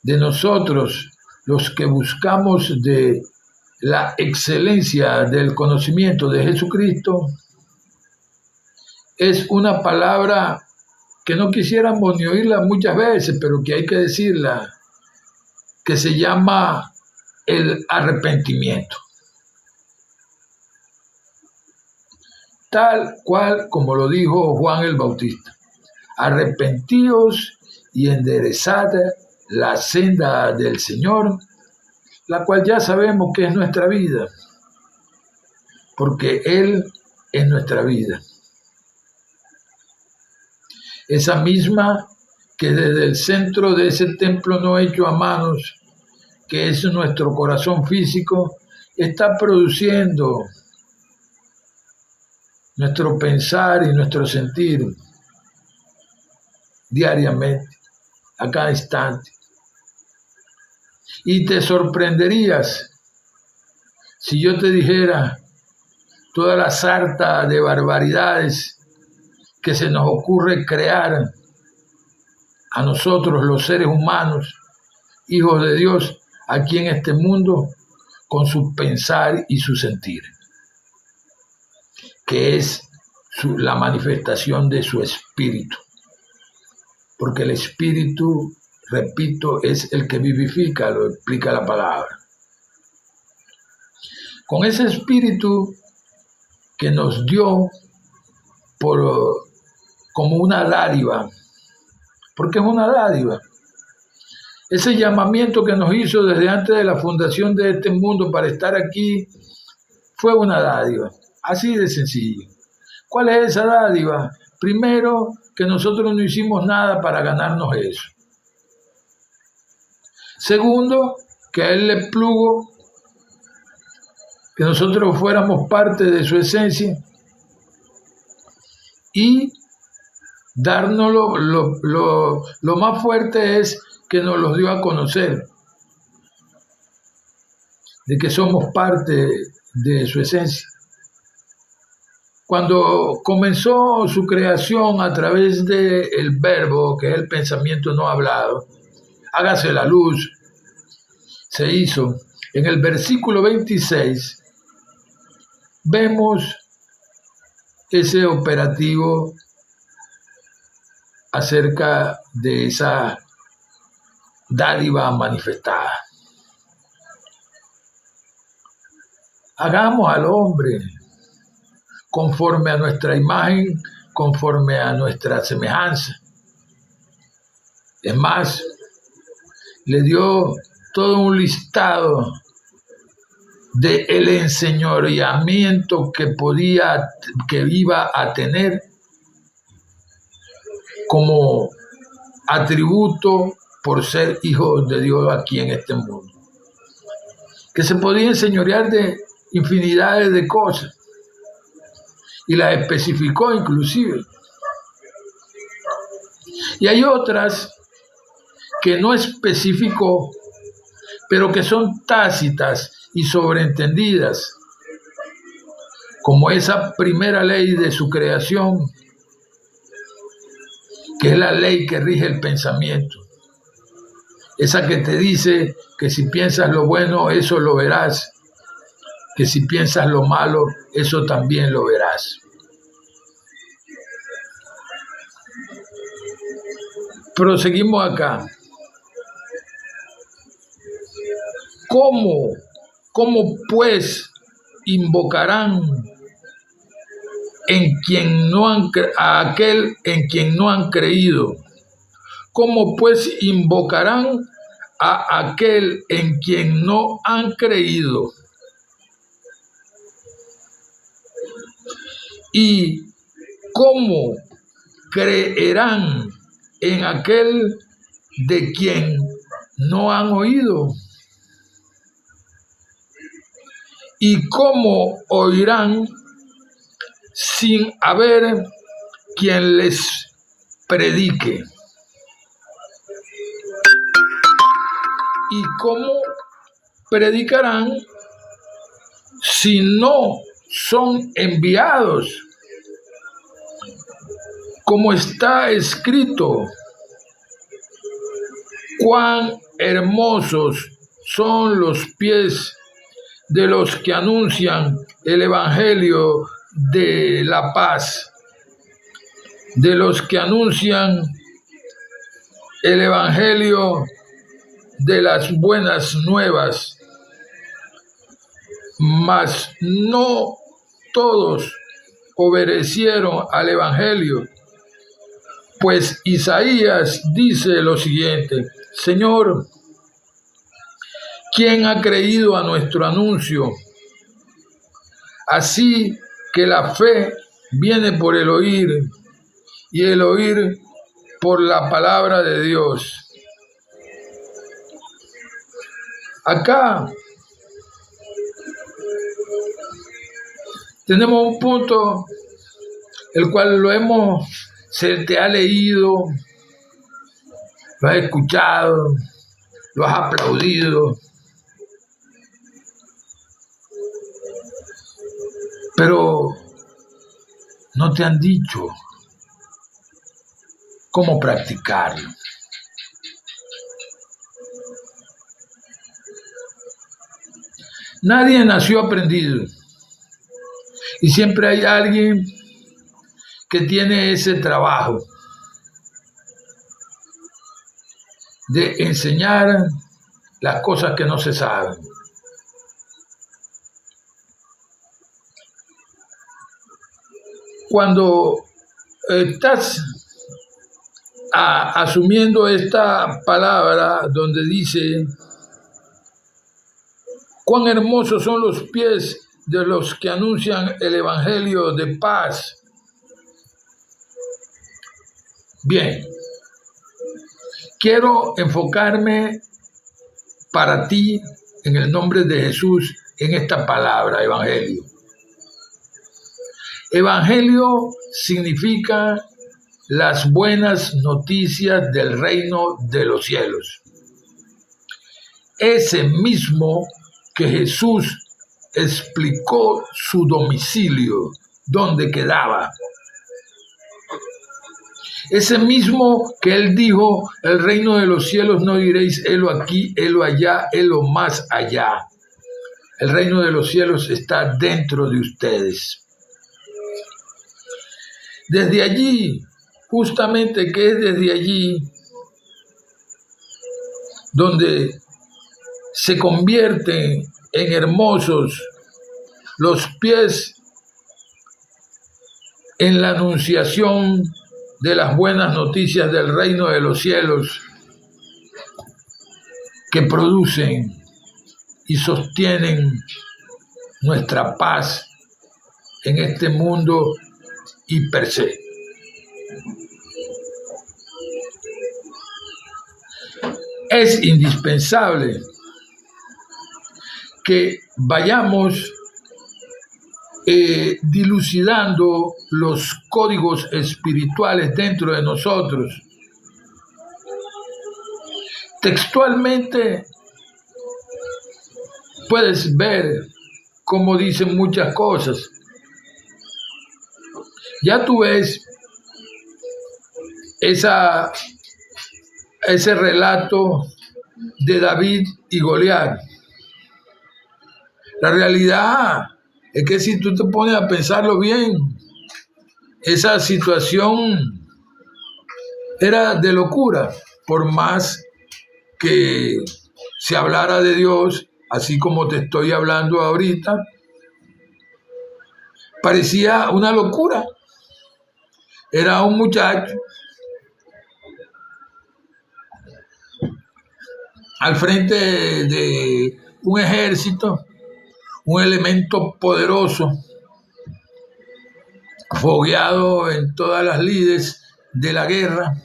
de nosotros, los que buscamos de la excelencia del conocimiento de Jesucristo, es una palabra que no quisiéramos ni oírla muchas veces, pero que hay que decirla, que se llama el arrepentimiento. Tal cual como lo dijo Juan el Bautista: arrepentíos y enderezad la senda del Señor, la cual ya sabemos que es nuestra vida, porque Él es nuestra vida. Esa misma que desde el centro de ese templo no hecho a manos, que es nuestro corazón físico, está produciendo nuestro pensar y nuestro sentir diariamente, a cada instante. Y te sorprenderías si yo te dijera toda la sarta de barbaridades que se nos ocurre crear a nosotros, los seres humanos, hijos de Dios, aquí en este mundo, con su pensar y su sentir, que es la manifestación de su espíritu. Porque el espíritu, repito, es el que vivifica, lo explica la palabra. Con ese espíritu que nos dio como una dádiva, porque es una dádiva. Ese llamamiento que nos hizo desde antes de la fundación de este mundo para estar aquí fue una dádiva, así de sencillo. ¿Cuál es esa dádiva? Primero, que nosotros no hicimos nada para ganarnos eso. Segundo, que a Él le plugo que nosotros fuéramos parte de su esencia y dárnoslo, lo más fuerte es que nos los dio a conocer, de que somos parte de su esencia. Cuando comenzó su creación a través del verbo, que es el pensamiento no hablado, hágase la luz, se hizo. En el versículo 26 vemos ese operativo acerca de esa dádiva manifestada. Hagamos al hombre conforme a nuestra imagen, conforme a nuestra semejanza. Es más, le dio todo un listado del enseñoreamiento que iba a tener como atributo por ser hijos de Dios aquí en este mundo. Que se podía enseñorear de infinidades de cosas y las especificó inclusive. Y hay otras que no especificó, pero que son tácitas y sobreentendidas, como esa primera ley de su creación, que es la ley que rige el pensamiento. Esa que te dice que si piensas lo bueno, eso lo verás, que si piensas lo malo, eso también lo verás. Proseguimos acá. ¿Cómo pues invocarán a aquel en quien no han creído? ¿Cómo pues invocarán a aquel en quien no han creído? ¿Y cómo creerán en aquel de quien no han oído? ¿Y cómo oirán sin haber quien les predique? ¿Y cómo predicarán si no son enviados? Como está escrito, cuán hermosos son los pies de los que anuncian el evangelio de la paz, de los que anuncian el evangelio de las buenas nuevas, mas no todos obedecieron al evangelio. Pues Isaías dice lo siguiente: Señor, ¿quién ha creído a nuestro anuncio? Así que la fe viene por el oír, y el oír por la palabra de Dios. Acá tenemos un punto el cual se te ha leído, lo has escuchado, lo has aplaudido, pero no te han dicho cómo practicarlo. Nadie nació aprendido y siempre hay alguien que tiene ese trabajo de enseñar las cosas que no se saben. Cuando estás asumiendo esta palabra donde dice cuán hermosos son los pies de los que anuncian el evangelio de paz. Bien, quiero enfocarme para ti en el nombre de Jesús en esta palabra, evangelio. Evangelio significa las buenas noticias del reino de los cielos. Ese mismo que Jesús explicó su domicilio, donde quedaba. Ese mismo que él dijo, el reino de los cielos no diréis, helo aquí, helo allá, helo más allá. El reino de los cielos está dentro de ustedes. Desde allí, justamente que es desde allí donde se convierten en hermosos los pies en la anunciación de las buenas noticias del reino de los cielos, que producen y sostienen nuestra paz en este mundo y per se. Es indispensable que vayamos dilucidando los códigos espirituales dentro de nosotros. Textualmente puedes ver cómo dicen muchas cosas. Ya tú ves ese relato de David y Goliat. La realidad es que si tú te pones a pensarlo bien, esa situación era de locura, por más que se hablara de Dios, así como te estoy hablando ahorita, parecía una locura. Era un muchacho al frente de un ejército, un elemento poderoso, fogueado en todas las lides de la guerra.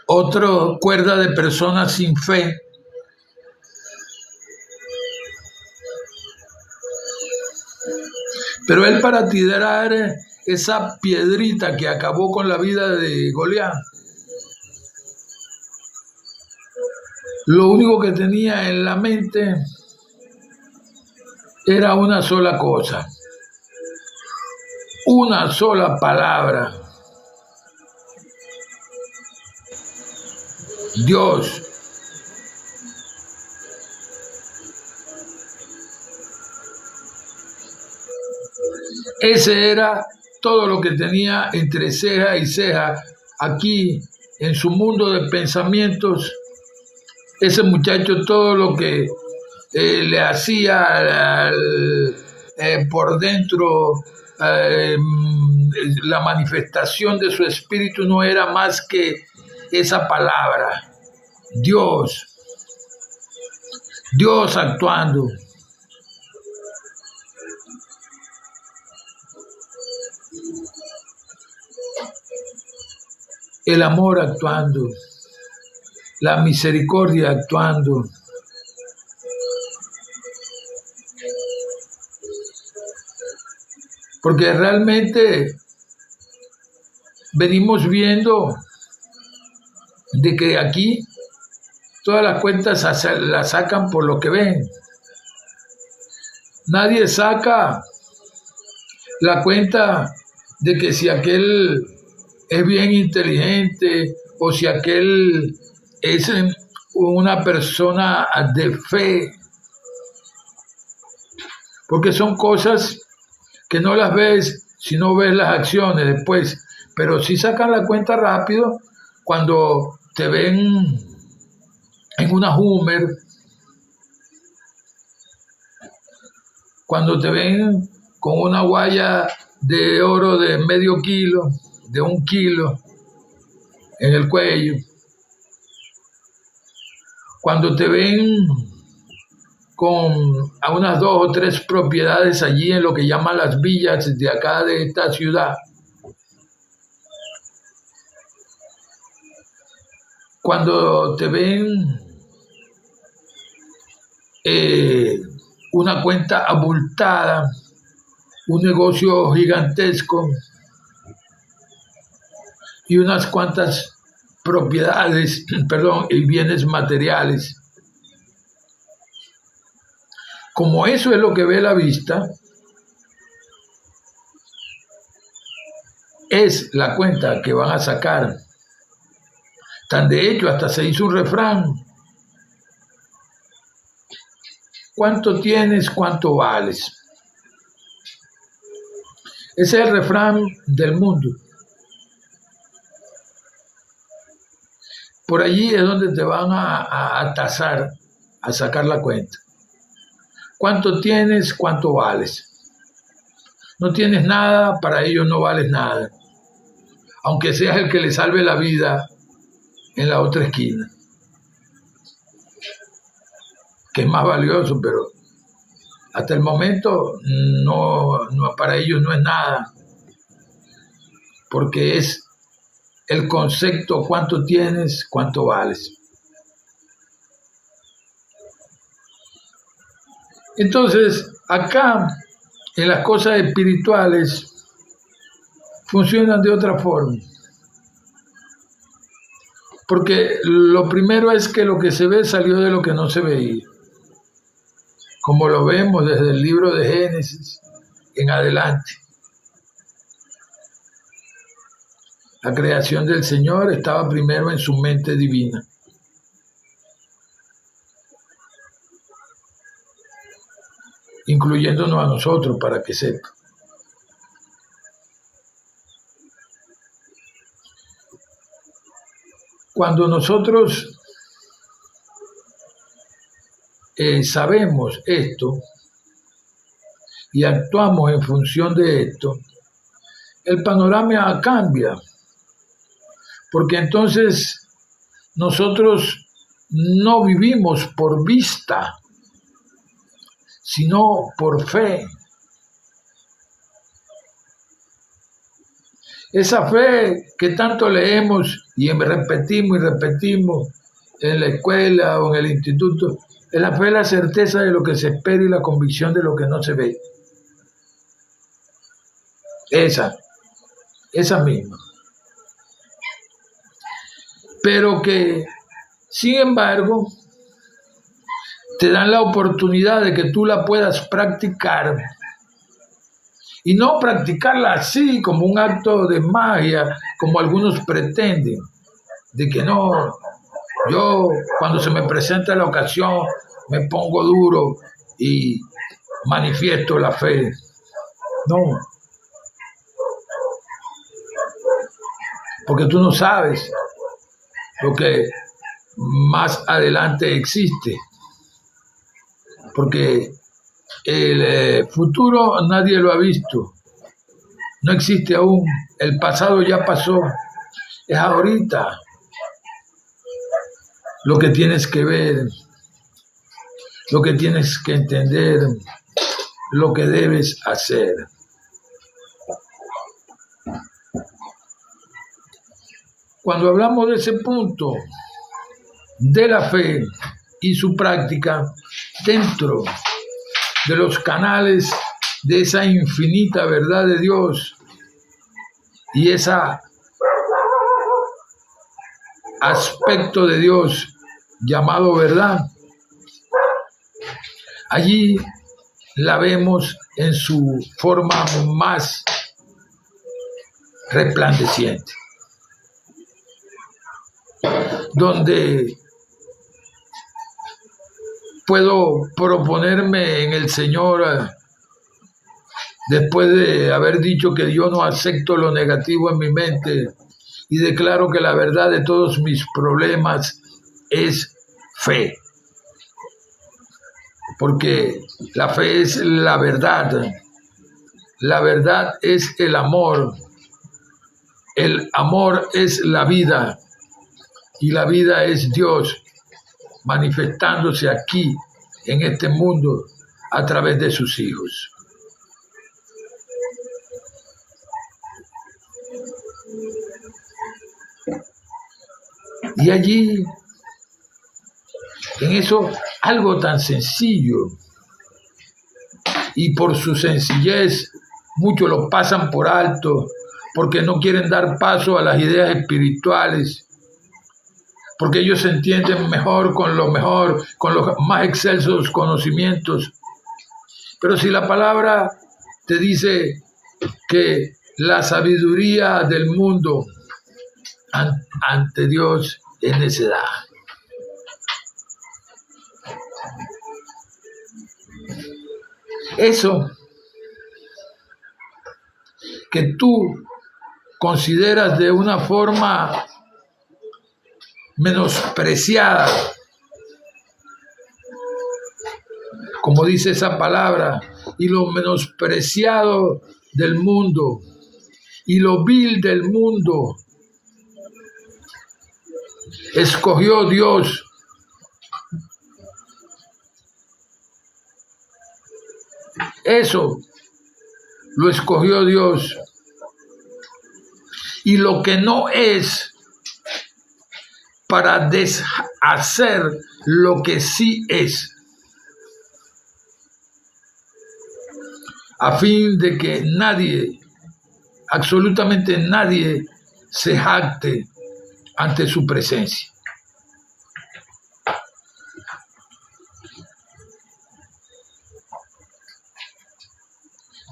Otra cuerda de personas sin fe. Pero él, para tirar esa piedrita que acabó con la vida de Goliat, lo único que tenía en la mente era una sola cosa, una sola palabra: Dios. Ese era todo lo que tenía entre ceja y ceja aquí en su mundo de pensamientos. Ese muchacho, todo lo que le hacía por dentro, la manifestación de su espíritu no era más que esa palabra: Dios. Dios actuando. El amor actuando, la misericordia actuando. Porque realmente venimos viendo de que aquí todas las cuentas las sacan por lo que ven. Nadie saca la cuenta de que si aquel es bien inteligente o si aquel es una persona de fe, porque son cosas que no las ves si no ves las acciones después, pero sí sacan la cuenta rápido cuando te ven en una Hummer, cuando te ven con una guaya de oro de medio kilo, de 1 kilo en el cuello, cuando te ven con a unas 2 o 3 propiedades allí en lo que llaman las villas de acá de esta ciudad, cuando te ven una cuenta abultada, un negocio gigantesco y unas cuantas propiedades, y bienes materiales. Como eso es lo que ve la vista, es la cuenta que van a sacar. Tan de hecho, hasta se hizo un refrán: ¿cuánto tienes, cuánto vales? Ese es el refrán del mundo. Por allí es donde te van a tasar, a sacar la cuenta. ¿Cuánto tienes, cuánto vales? No tienes nada, para ellos no vales nada, aunque seas el que le salve la vida en la otra esquina. que es más valioso, pero hasta el momento para ellos no es nada, porque es el concepto: cuánto tienes, cuánto vales. Entonces, acá, en las cosas espirituales, funcionan de otra forma. Porque lo primero es que lo que se ve salió de lo que no se veía. Como lo vemos desde el libro de Génesis en adelante. La creación del Señor estaba primero en su mente divina. Incluyéndonos a nosotros, para que sepa. Cuando nosotros sabemos esto y actuamos en función de esto, el panorama cambia, porque entonces nosotros no vivimos por vista, sino por fe. Esa fe que tanto leemos y repetimos en la escuela o en el instituto, es la fe, la certeza de lo que se espera y la convicción de lo que no se ve. Esa misma. Pero que, sin embargo, te dan la oportunidad de que tú la puedas practicar. Y no practicarla así, como un acto de magia, como algunos pretenden. De que no, yo cuando se me presenta la ocasión, me pongo duro y manifiesto la fe. No. Porque tú no sabes lo que más adelante existe. Porque el futuro nadie lo ha visto. No existe aún. El pasado ya pasó. Es ahorita lo que tienes que ver, lo que tienes que entender, lo que debes hacer. Cuando hablamos de ese punto de la fe y su práctica dentro de los canales de esa infinita verdad de Dios y ese aspecto de Dios llamado verdad, allí la vemos en su forma más resplandeciente, donde puedo proponerme en el Señor, después de haber dicho que yo no acepto lo negativo en mi mente y declaro que la verdad de todos mis problemas es fe. Porque la fe es la verdad es el amor es la vida y la vida es Dios manifestándose aquí en este mundo a través de sus hijos. Y allí, en eso, algo tan sencillo, y por su sencillez, muchos lo pasan por alto, porque no quieren dar paso a las ideas espirituales, porque ellos se entienden mejor, con los más excelsos conocimientos. Pero si la palabra te dice que la sabiduría del mundo ante Dios es necedad. Eso que tú consideras de una forma menospreciada, como dice esa palabra, y lo menospreciado del mundo, y lo vil del mundo, escogió Dios Eso lo escogió Dios. Y lo que no es, para deshacer lo que sí es, a fin de que nadie, absolutamente nadie, se jacte ante su presencia.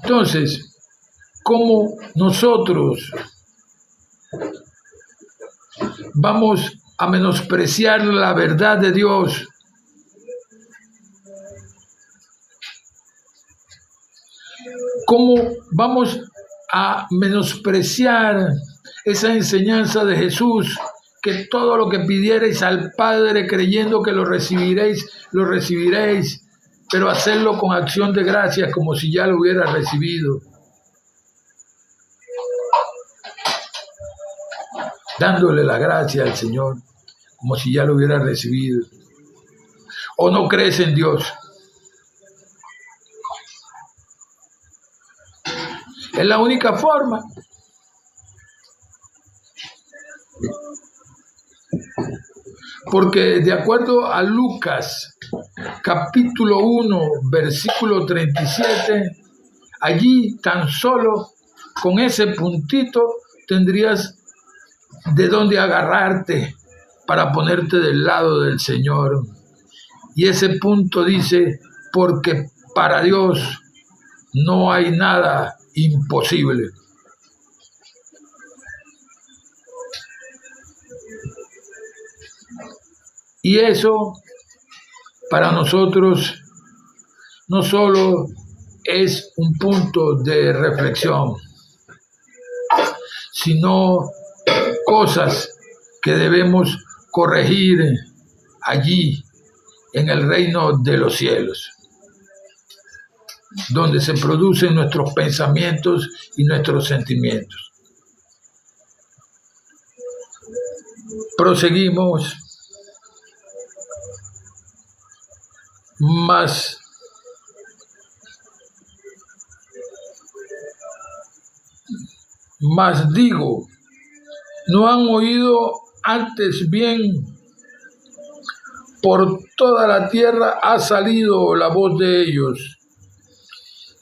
Entonces, ¿cómo nosotros vamos a menospreciar la verdad de Dios? ¿Cómo vamos a menospreciar esa enseñanza de Jesús, que todo lo que pidierais al Padre creyendo que lo recibiréis, pero hacerlo con acción de gracias como si ya lo hubiera recibido? Dándole la gracia al Señor como si ya lo hubiera recibido. ¿O no crees en Dios? Es la única forma. Porque de acuerdo a Lucas, capítulo 1, versículo 37, allí tan solo con ese puntito tendrías de dónde agarrarte para ponerte del lado del Señor. Y ese punto dice, porque para Dios no hay nada imposible. Y eso para nosotros no solo es un punto de reflexión, sino cosas que debemos corregir allí en el reino de los cielos, donde se producen nuestros pensamientos y nuestros sentimientos. Proseguimos. Mas digo, ¿no han oído antes bien? Por toda la tierra ha salido la voz de ellos,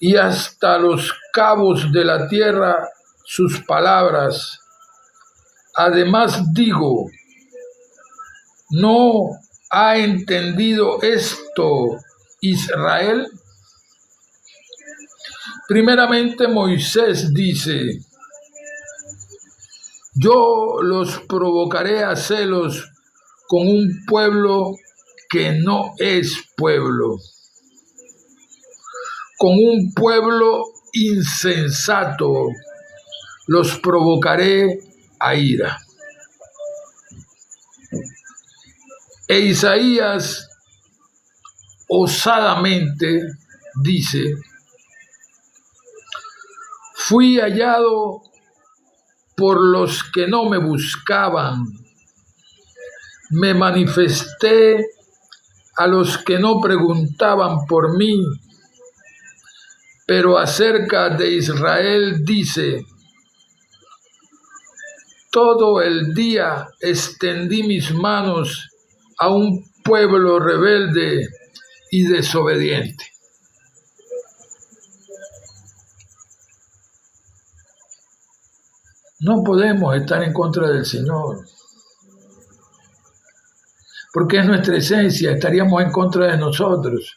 y hasta los cabos de la tierra sus palabras. Además digo, ¿no ha entendido esto Israel? Primeramente Moisés dice, yo los provocaré a celos con un pueblo que no es pueblo, con un pueblo insensato, los provocaré a ira. E Isaías osadamente dice, fui hallado por los que no me buscaban, me manifesté a los que no preguntaban por mí, pero acerca de Israel dice, todo el día extendí mis manos a un pueblo rebelde y desobediente. No podemos estar en contra del Señor, porque es nuestra esencia, estaríamos en contra de nosotros.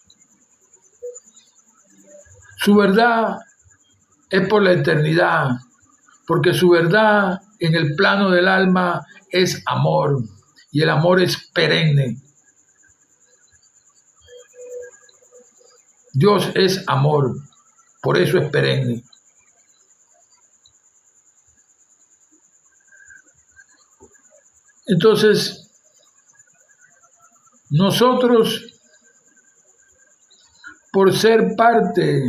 Su verdad es por la eternidad, porque su verdad en el plano del alma es amor, y el amor es perenne. Dios es amor, por eso es perenne. Entonces, nosotros, por ser parte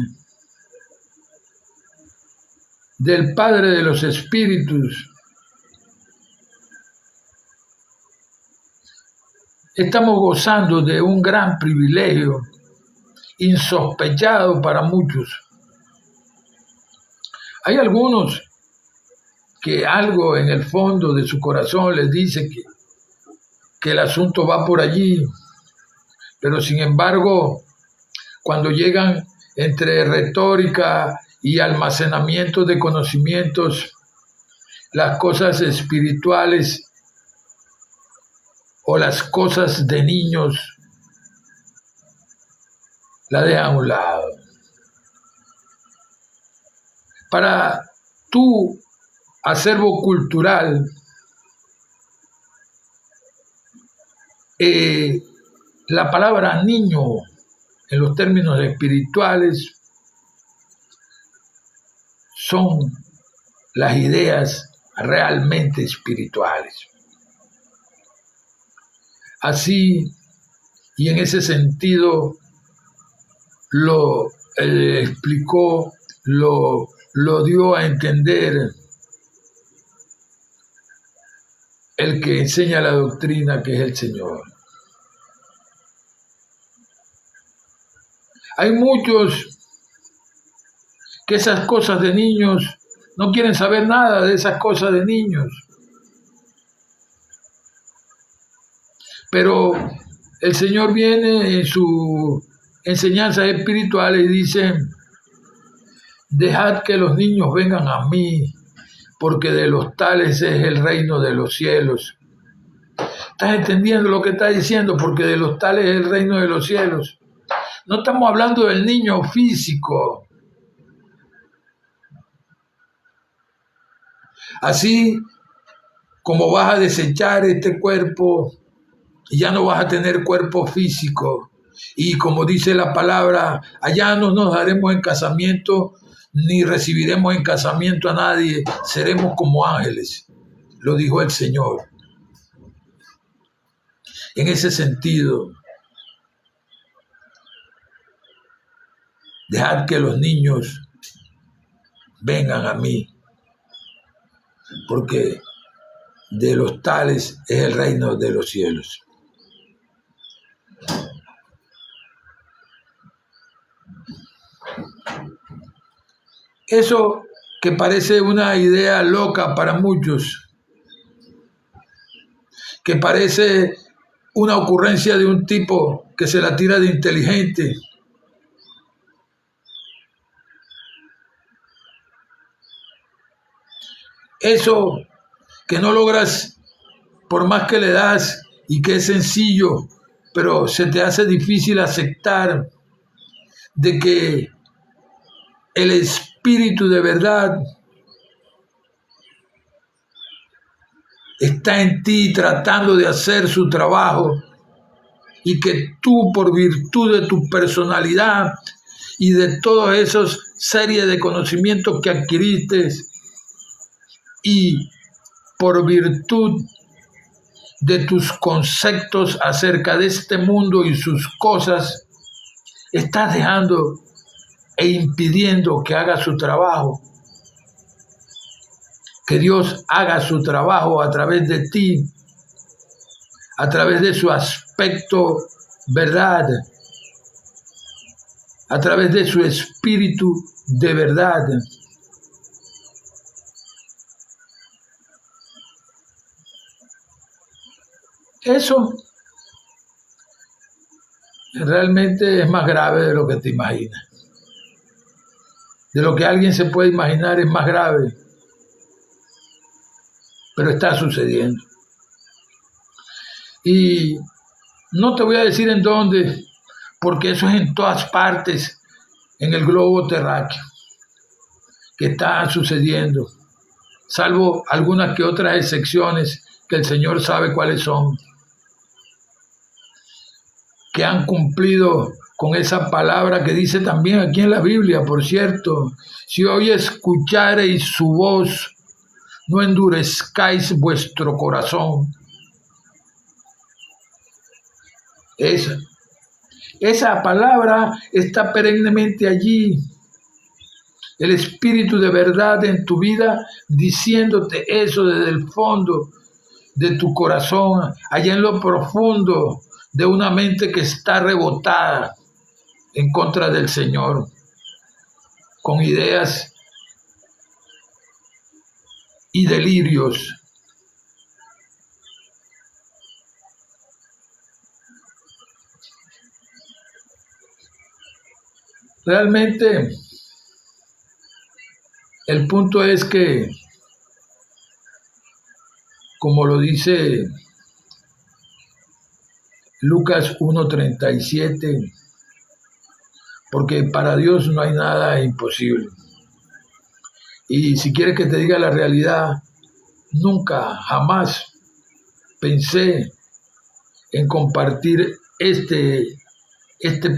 del Padre de los Espíritus, estamos gozando de un gran privilegio insospechado para muchos. Hay algunos que algo en el fondo de su corazón les dice que el asunto va por allí, pero sin embargo, cuando llegan entre retórica y almacenamiento de conocimientos, las cosas espirituales o las cosas de niños la dejan a un lado. Para tu acervo cultural, la palabra niño en los términos espirituales son las ideas realmente espirituales. Así, y en ese sentido, lo explicó, lo dio a entender el que enseña la doctrina, que es el Señor. Hay muchos que esas cosas de niños no quieren saber nada de esas cosas de niños. Pero el Señor viene en su enseñanza espiritual y dice: dejad que los niños vengan a mí, porque de los tales es el reino de los cielos. ¿Estás entendiendo lo que está diciendo? Porque de los tales es el reino de los cielos. No estamos hablando del niño físico. Así como vas a desechar este cuerpo, ya no vas a tener cuerpo físico. Y como dice la palabra, allá no nos daremos en casamiento, ni recibiremos en casamiento a nadie, seremos como ángeles. Lo dijo el Señor. En ese sentido, dejad que los niños vengan a mí, porque de los tales es el reino de los cielos. Eso que parece una idea loca para muchos, que parece una ocurrencia de un tipo que se la tira de inteligente, eso que no logras por más que le das y que es sencillo, pero se te hace difícil aceptar de que el Espíritu de verdad está en ti tratando de hacer su trabajo, y que tú, por virtud de tu personalidad y de todas esas series de conocimientos que adquiriste, y por virtud de tus conceptos acerca de este mundo y sus cosas, estás dejando e impidiendo que haga su trabajo. Que Dios haga su trabajo a través de ti, a través de su aspecto verdad, a través de su espíritu de verdad. Eso realmente es más grave de lo que te imaginas. De lo que alguien se puede imaginar es más grave, pero está sucediendo. Y no te voy a decir en dónde, porque eso es en todas partes en el globo terráqueo que está sucediendo, salvo algunas que otras excepciones que el Señor sabe cuáles son, que han cumplido con esa palabra que dice también aquí en la Biblia, por cierto: si hoy escuchareis su voz, no endurezcáis vuestro corazón. Esa palabra está perennemente allí. El Espíritu de verdad en tu vida diciéndote eso desde el fondo de tu corazón, allá en lo profundo de una mente que está rebotada en contra del Señor, con ideas y delirios. Realmente el punto es que, como lo dice Lucas 1:37, porque para Dios no hay nada imposible. Y si quieres que te diga la realidad, nunca, jamás pensé en compartir este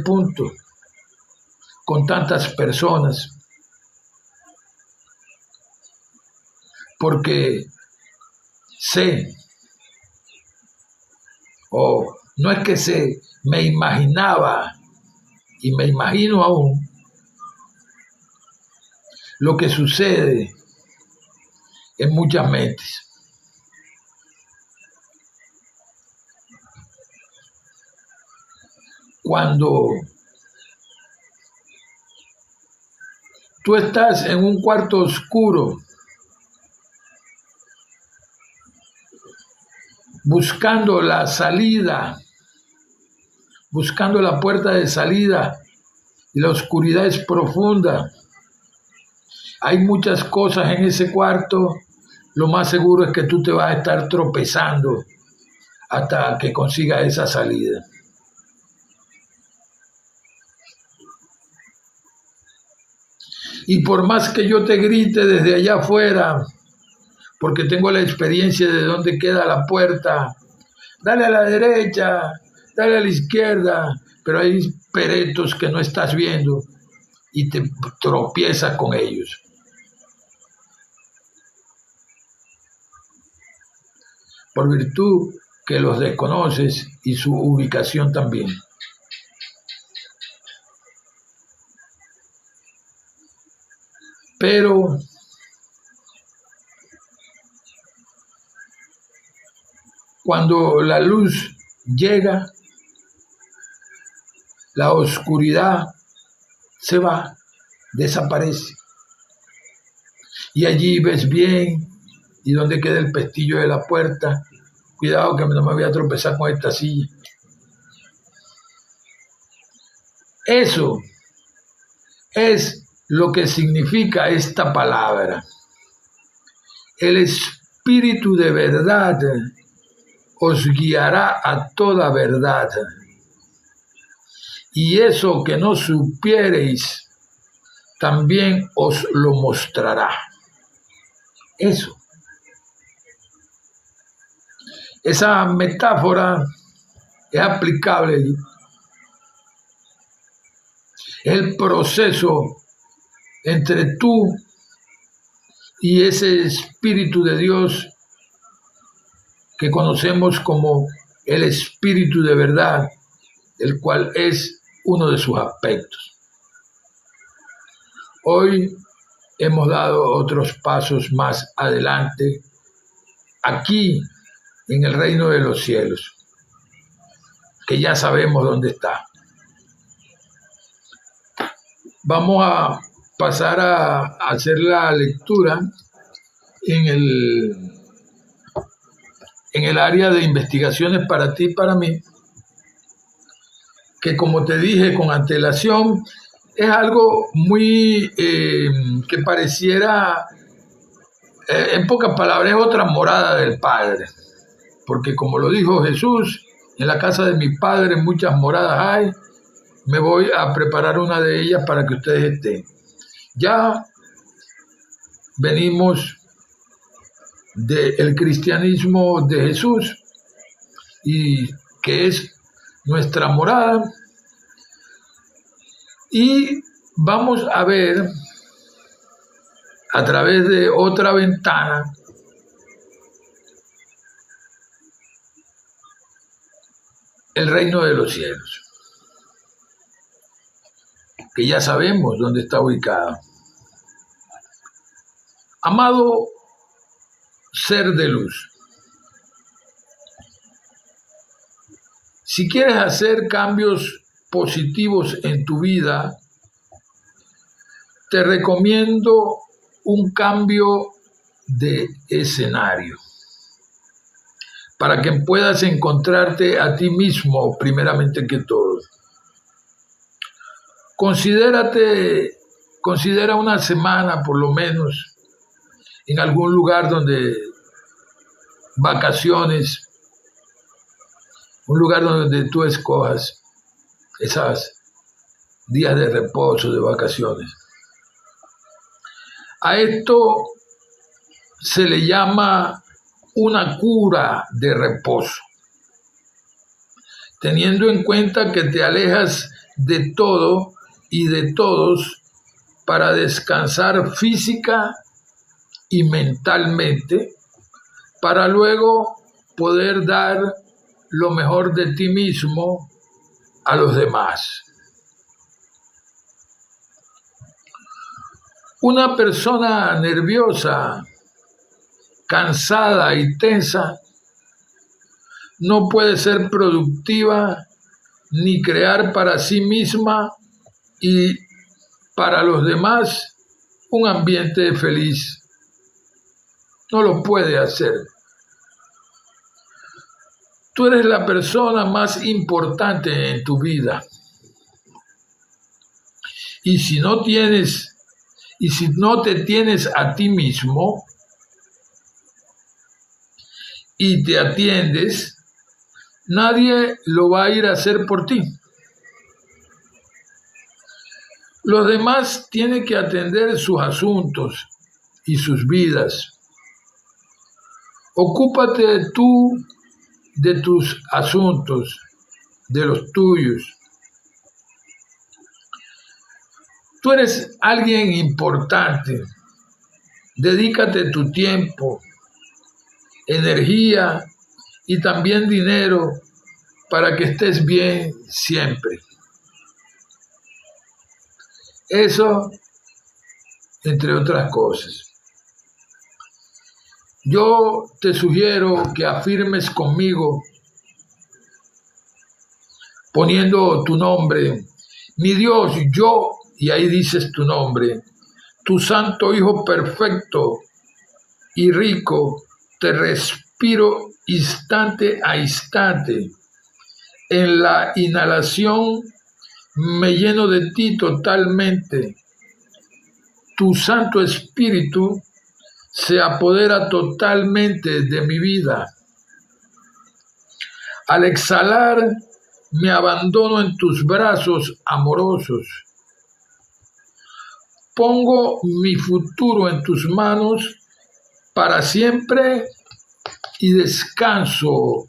punto con tantas personas, porque sé, o no es que sé, me imaginaba y me imagino aún lo que sucede en muchas mentes. Cuando tú estás en un cuarto oscuro buscando la salida, buscando la puerta de salida, y la oscuridad es profunda, hay muchas cosas en ese cuarto, lo más seguro es que tú te vas a estar tropezando hasta que consigas esa salida. Y por más que yo te grite desde allá afuera, porque tengo la experiencia de dónde queda la puerta, dale a la derecha, dale a la izquierda, pero hay peretos que no estás viendo y te tropiezas con ellos. Por virtud que los desconoces y su ubicación también. Pero cuando la luz llega, la oscuridad se va, desaparece. Y allí ves bien, y donde queda el pestillo de la puerta. Cuidado que no me voy a tropezar con esta silla. Eso es lo que significa esta palabra. El Espíritu de verdad os guiará a toda verdad. Y eso que no supiereis, también os lo mostrará. Eso. Esa metáfora es aplicable. El proceso entre tú y ese Espíritu de Dios que conocemos como el Espíritu de verdad, el cual es uno de sus aspectos. Hoy hemos dado otros pasos más adelante, aquí en el reino de los cielos, que ya sabemos dónde está. Vamos a pasar a hacer la lectura en el área de investigaciones para ti y para mí, que como te dije con antelación, es algo muy que pareciera, en pocas palabras, es otra morada del Padre, porque como lo dijo Jesús, en la casa de mi Padre muchas moradas hay, me voy a preparar una de ellas para que ustedes estén. Ya venimos del cristianismo de Jesús, y que es nuestra morada, y vamos a ver a través de otra ventana el reino de los cielos, que ya sabemos dónde está ubicado. Amado ser de luz, si quieres hacer cambios positivos en tu vida, te recomiendo un cambio de escenario para que puedas encontrarte a ti mismo primeramente que todo. Considera una semana por lo menos en algún lugar donde vacaciones, un lugar donde tú escojas esos días de reposo, de vacaciones. A esto se le llama una cura de reposo, teniendo en cuenta que te alejas de todo y de todos para descansar física y mentalmente, para luego poder dar lo mejor de ti mismo a los demás. Una persona nerviosa, cansada y tensa no puede ser productiva ni crear para sí misma y para los demás un ambiente feliz. No lo puede hacer. Tú eres la persona más importante en tu vida. Y si no te tienes a ti mismo y te atiendes, nadie lo va a ir a hacer por ti. Los demás tienen que atender sus asuntos y sus vidas. Ocúpate tú de tus asuntos, de los tuyos. Tú eres alguien importante. Dedícate tu tiempo, energía y también dinero para que estés bien siempre. Eso, entre otras cosas. Yo te sugiero que afirmes conmigo, poniendo tu nombre, mi Dios, yo, y ahí dices tu nombre, tu santo Hijo perfecto y rico, te respiro instante a instante. En la inhalación me lleno de ti totalmente. Tu Santo Espíritu se apodera totalmente de mi vida. Al exhalar, me abandono en tus brazos amorosos. Pongo mi futuro en tus manos para siempre y descanso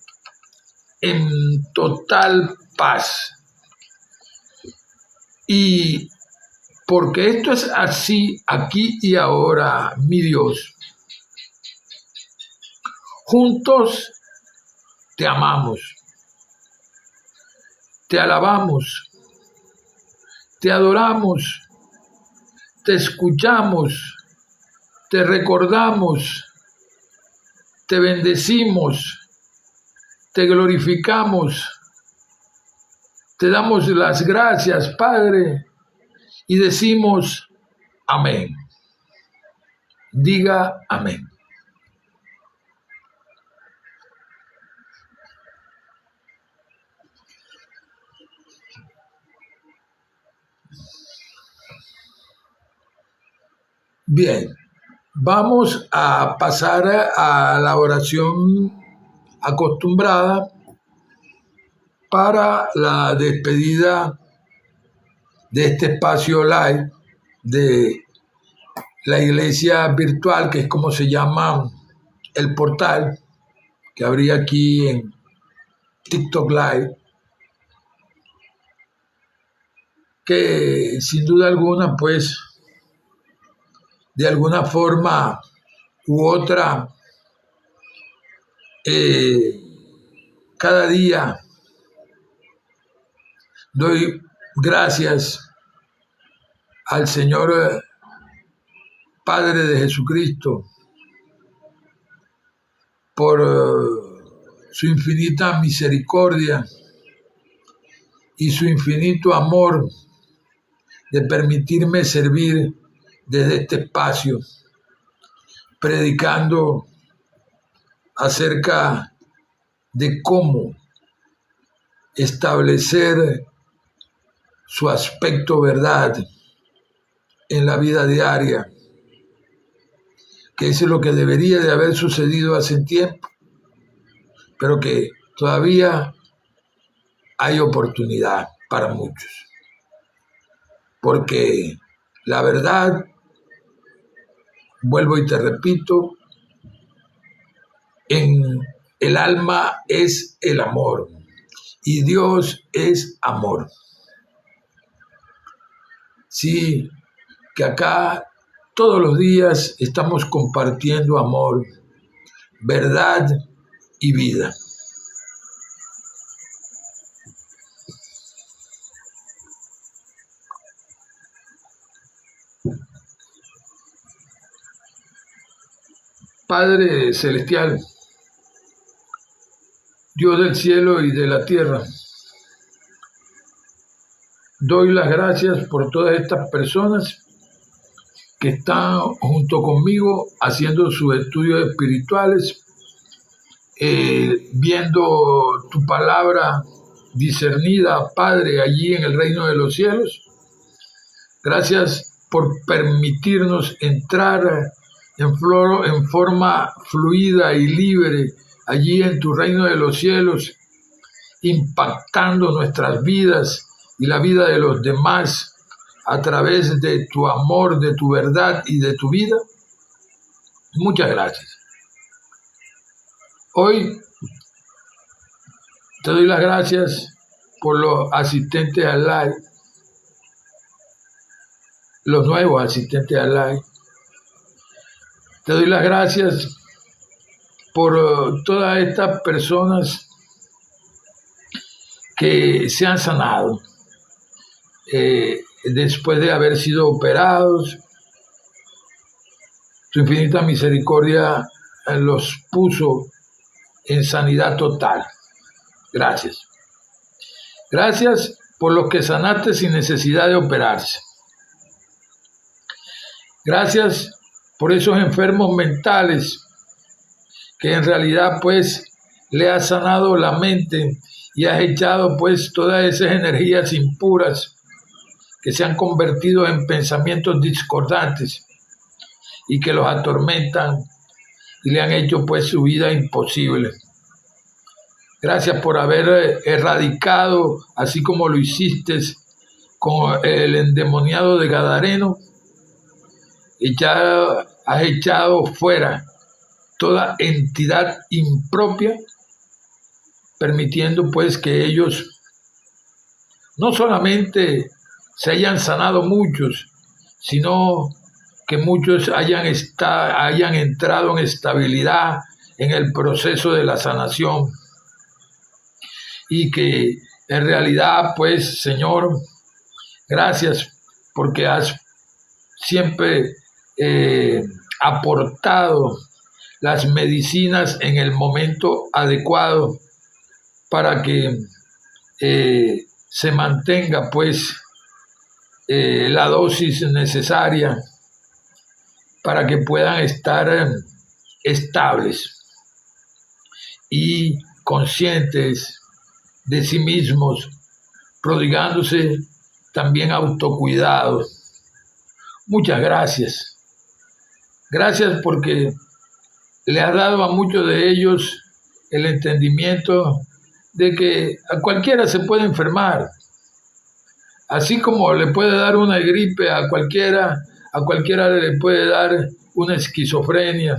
en total paz. Y porque esto es así, aquí y ahora, mi Dios, juntos te amamos, te alabamos, te adoramos, te escuchamos, te recordamos, te bendecimos, te glorificamos, te damos las gracias, Padre, y decimos amén. Diga amén. Bien, vamos a pasar a la oración acostumbrada para la despedida de este espacio live de la iglesia virtual, que es como se llama el portal que habría aquí en TikTok Live, que sin duda alguna, pues, de alguna forma u otra, cada día doy gracias al Señor Padre de Jesucristo por su infinita misericordia y su infinito amor de permitirme servir desde este espacio, predicando acerca de cómo establecer su aspecto verdad en la vida diaria, que eso es lo que debería de haber sucedido hace tiempo, pero que todavía hay oportunidad para muchos, porque la verdad, vuelvo y te repito, en el alma es el amor y Dios es amor. Sí, que acá todos los días estamos compartiendo amor, verdad y vida. Padre Celestial, Dios del cielo y de la tierra, doy las gracias por todas estas personas que están junto conmigo haciendo sus estudios espirituales, viendo tu palabra discernida, Padre, allí en el reino de los cielos. Gracias por permitirnos entrar en forma fluida y libre allí en tu reino de los cielos, impactando nuestras vidas y la vida de los demás a través de tu amor, de tu verdad y de tu vida. Muchas gracias. Hoy te doy las gracias por los asistentes al live, los nuevos asistentes al live. Te doy las gracias por todas estas personas que se han sanado después de haber sido operados. Tu infinita misericordia los puso en sanidad total. Gracias. Gracias por los que sanaste sin necesidad de operarse. Gracias por esos enfermos mentales que en realidad pues le has sanado la mente y has echado pues todas esas energías impuras que se han convertido en pensamientos discordantes y que los atormentan y le han hecho pues su vida imposible. Gracias por haber erradicado, así como lo hiciste con el endemoniado de Gadareno, y ya has echado fuera toda entidad impropia, permitiendo pues que ellos no solamente se hayan sanado muchos, sino que muchos hayan entrado en estabilidad en el proceso de la sanación. Y que en realidad, pues, Señor, gracias porque has siempre aportado las medicinas en el momento adecuado para que se mantenga, pues, la dosis necesaria para que puedan estar estables y conscientes de sí mismos, prodigándose también autocuidado. Muchas gracias. Gracias porque le has dado a muchos de ellos el entendimiento de que a cualquiera se puede enfermar. Así como le puede dar una gripe a cualquiera le puede dar una esquizofrenia,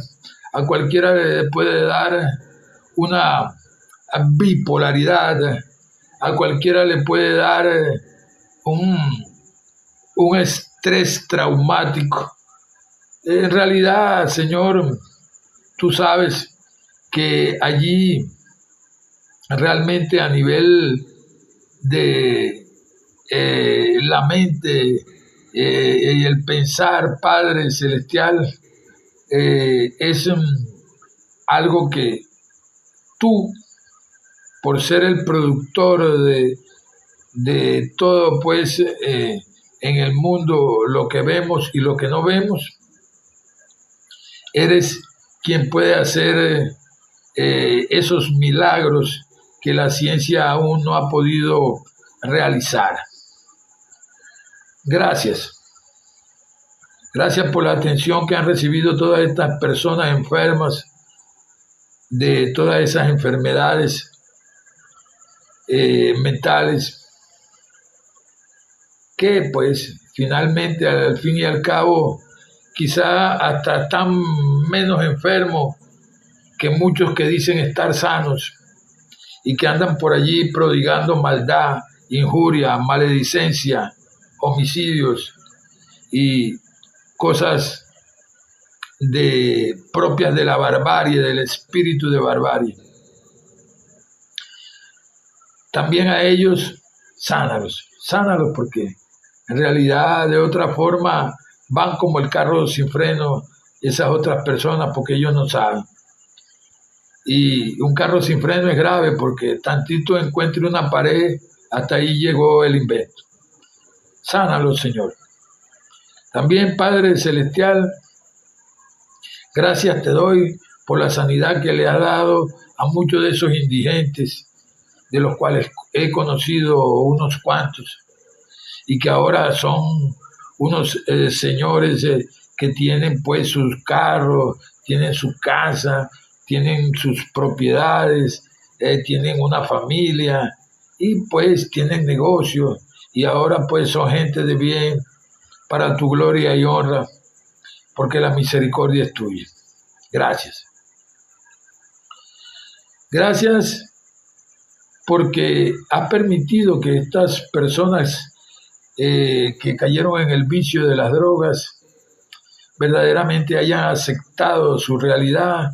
a cualquiera le puede dar una bipolaridad, a cualquiera le puede dar un estrés traumático. En realidad, Señor, tú sabes que allí realmente a nivel de la mente y el pensar, Padre Celestial, es algo que tú, por ser el productor de todo, pues, en el mundo, lo que vemos y lo que no vemos. Eres quien puede hacer esos milagros que la ciencia aún no ha podido realizar. Gracias. Gracias por la atención que han recibido todas estas personas enfermas de todas esas enfermedades mentales, que pues finalmente al fin y al cabo quizá hasta están menos enfermos que muchos que dicen estar sanos y que andan por allí prodigando maldad, injuria, maledicencia, homicidios y cosas propias de la barbarie, del espíritu de barbarie. También a ellos, sánalos porque en realidad de otra forma van como el carro sin freno esas otras personas porque ellos no saben. Y un carro sin freno es grave porque tantito encuentre una pared, hasta ahí llegó el invento. Sánalos, Señor. También, Padre Celestial, gracias te doy por la sanidad que le has dado a muchos de esos indigentes, de los cuales he conocido unos cuantos, y que ahora son unos señores que tienen pues sus carros, tienen su casa, tienen sus propiedades, tienen una familia y pues tienen negocios y ahora pues son gente de bien para tu gloria y honra, porque la misericordia es tuya. Gracias. Gracias porque has permitido que estas personas que cayeron en el vicio de las drogas verdaderamente hayan aceptado su realidad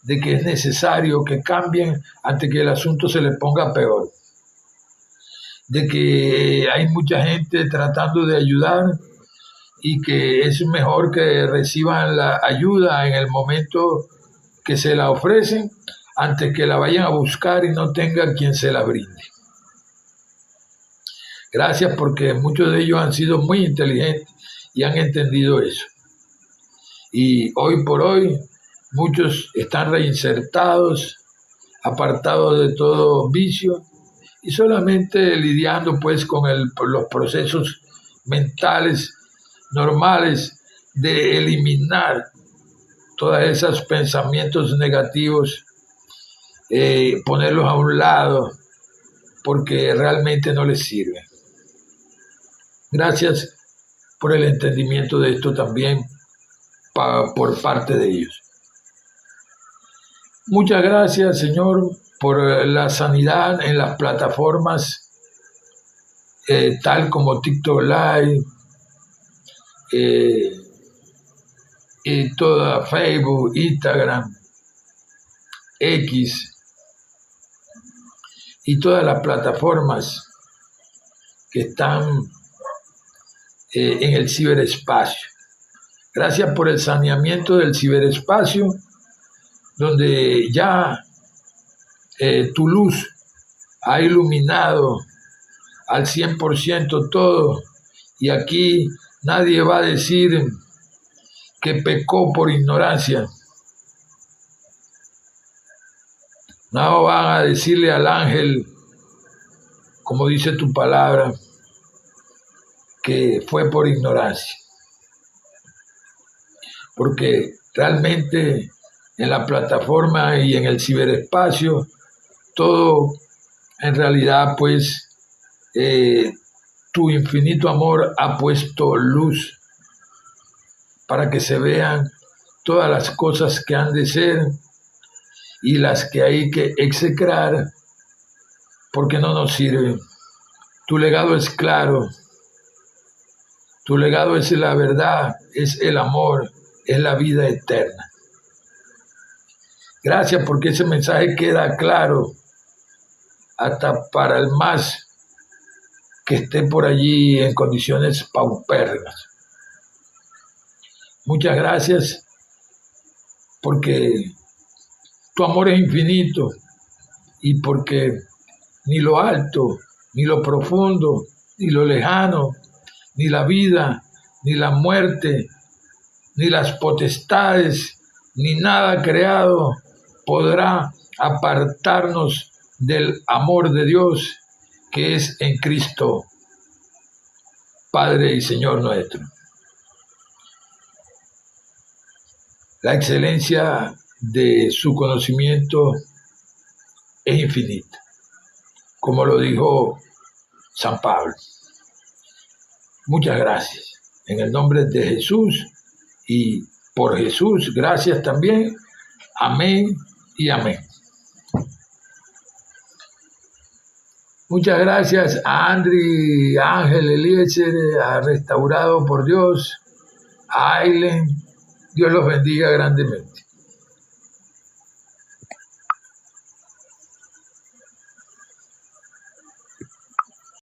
de que es necesario que cambien antes que el asunto se les ponga peor. De que hay mucha gente tratando de ayudar y que es mejor que reciban la ayuda en el momento que se la ofrecen antes que la vayan a buscar y no tengan quien se la brinde. Gracias porque muchos de ellos han sido muy inteligentes y han entendido eso. Y hoy por hoy muchos están reinsertados, apartados de todo vicio y solamente lidiando pues con los procesos mentales normales de eliminar todos esos pensamientos negativos, ponerlos a un lado porque realmente no les sirven. Gracias por el entendimiento de esto también por parte de ellos. Muchas gracias, Señor, por la sanidad en las plataformas tal como TikTok Live, y toda Facebook, Instagram, X y todas las plataformas que están en el ciberespacio. Gracias por el saneamiento del ciberespacio, donde ya tu luz ha iluminado al 100% todo, y aquí nadie va a decir que pecó por ignorancia. No van a decirle al ángel, como dice tu palabra, que fue por ignorancia. Porque realmente en la plataforma y en el ciberespacio, todo en realidad pues tu infinito amor ha puesto luz para que se vean todas las cosas que han de ser y las que hay que execrar porque no nos sirven. Tu legado es claro, tu legado es la verdad, es el amor, es la vida eterna. Gracias porque ese mensaje queda claro hasta para el más que esté por allí en condiciones paupérrimas. Muchas gracias porque tu amor es infinito y porque ni lo alto ni lo profundo, ni lo lejano, ni la vida, ni la muerte, ni las potestades, ni nada creado podrá apartarnos del amor de Dios que es en Cristo, Padre y Señor nuestro. La excelencia de su conocimiento es infinita, como lo dijo San Pablo. Muchas gracias. En el nombre de Jesús y por Jesús, gracias también. Amén y amén. Muchas gracias a Andri, a Ángel Eliezer, a Restaurado por Dios, a Ailen. Dios los bendiga grandemente.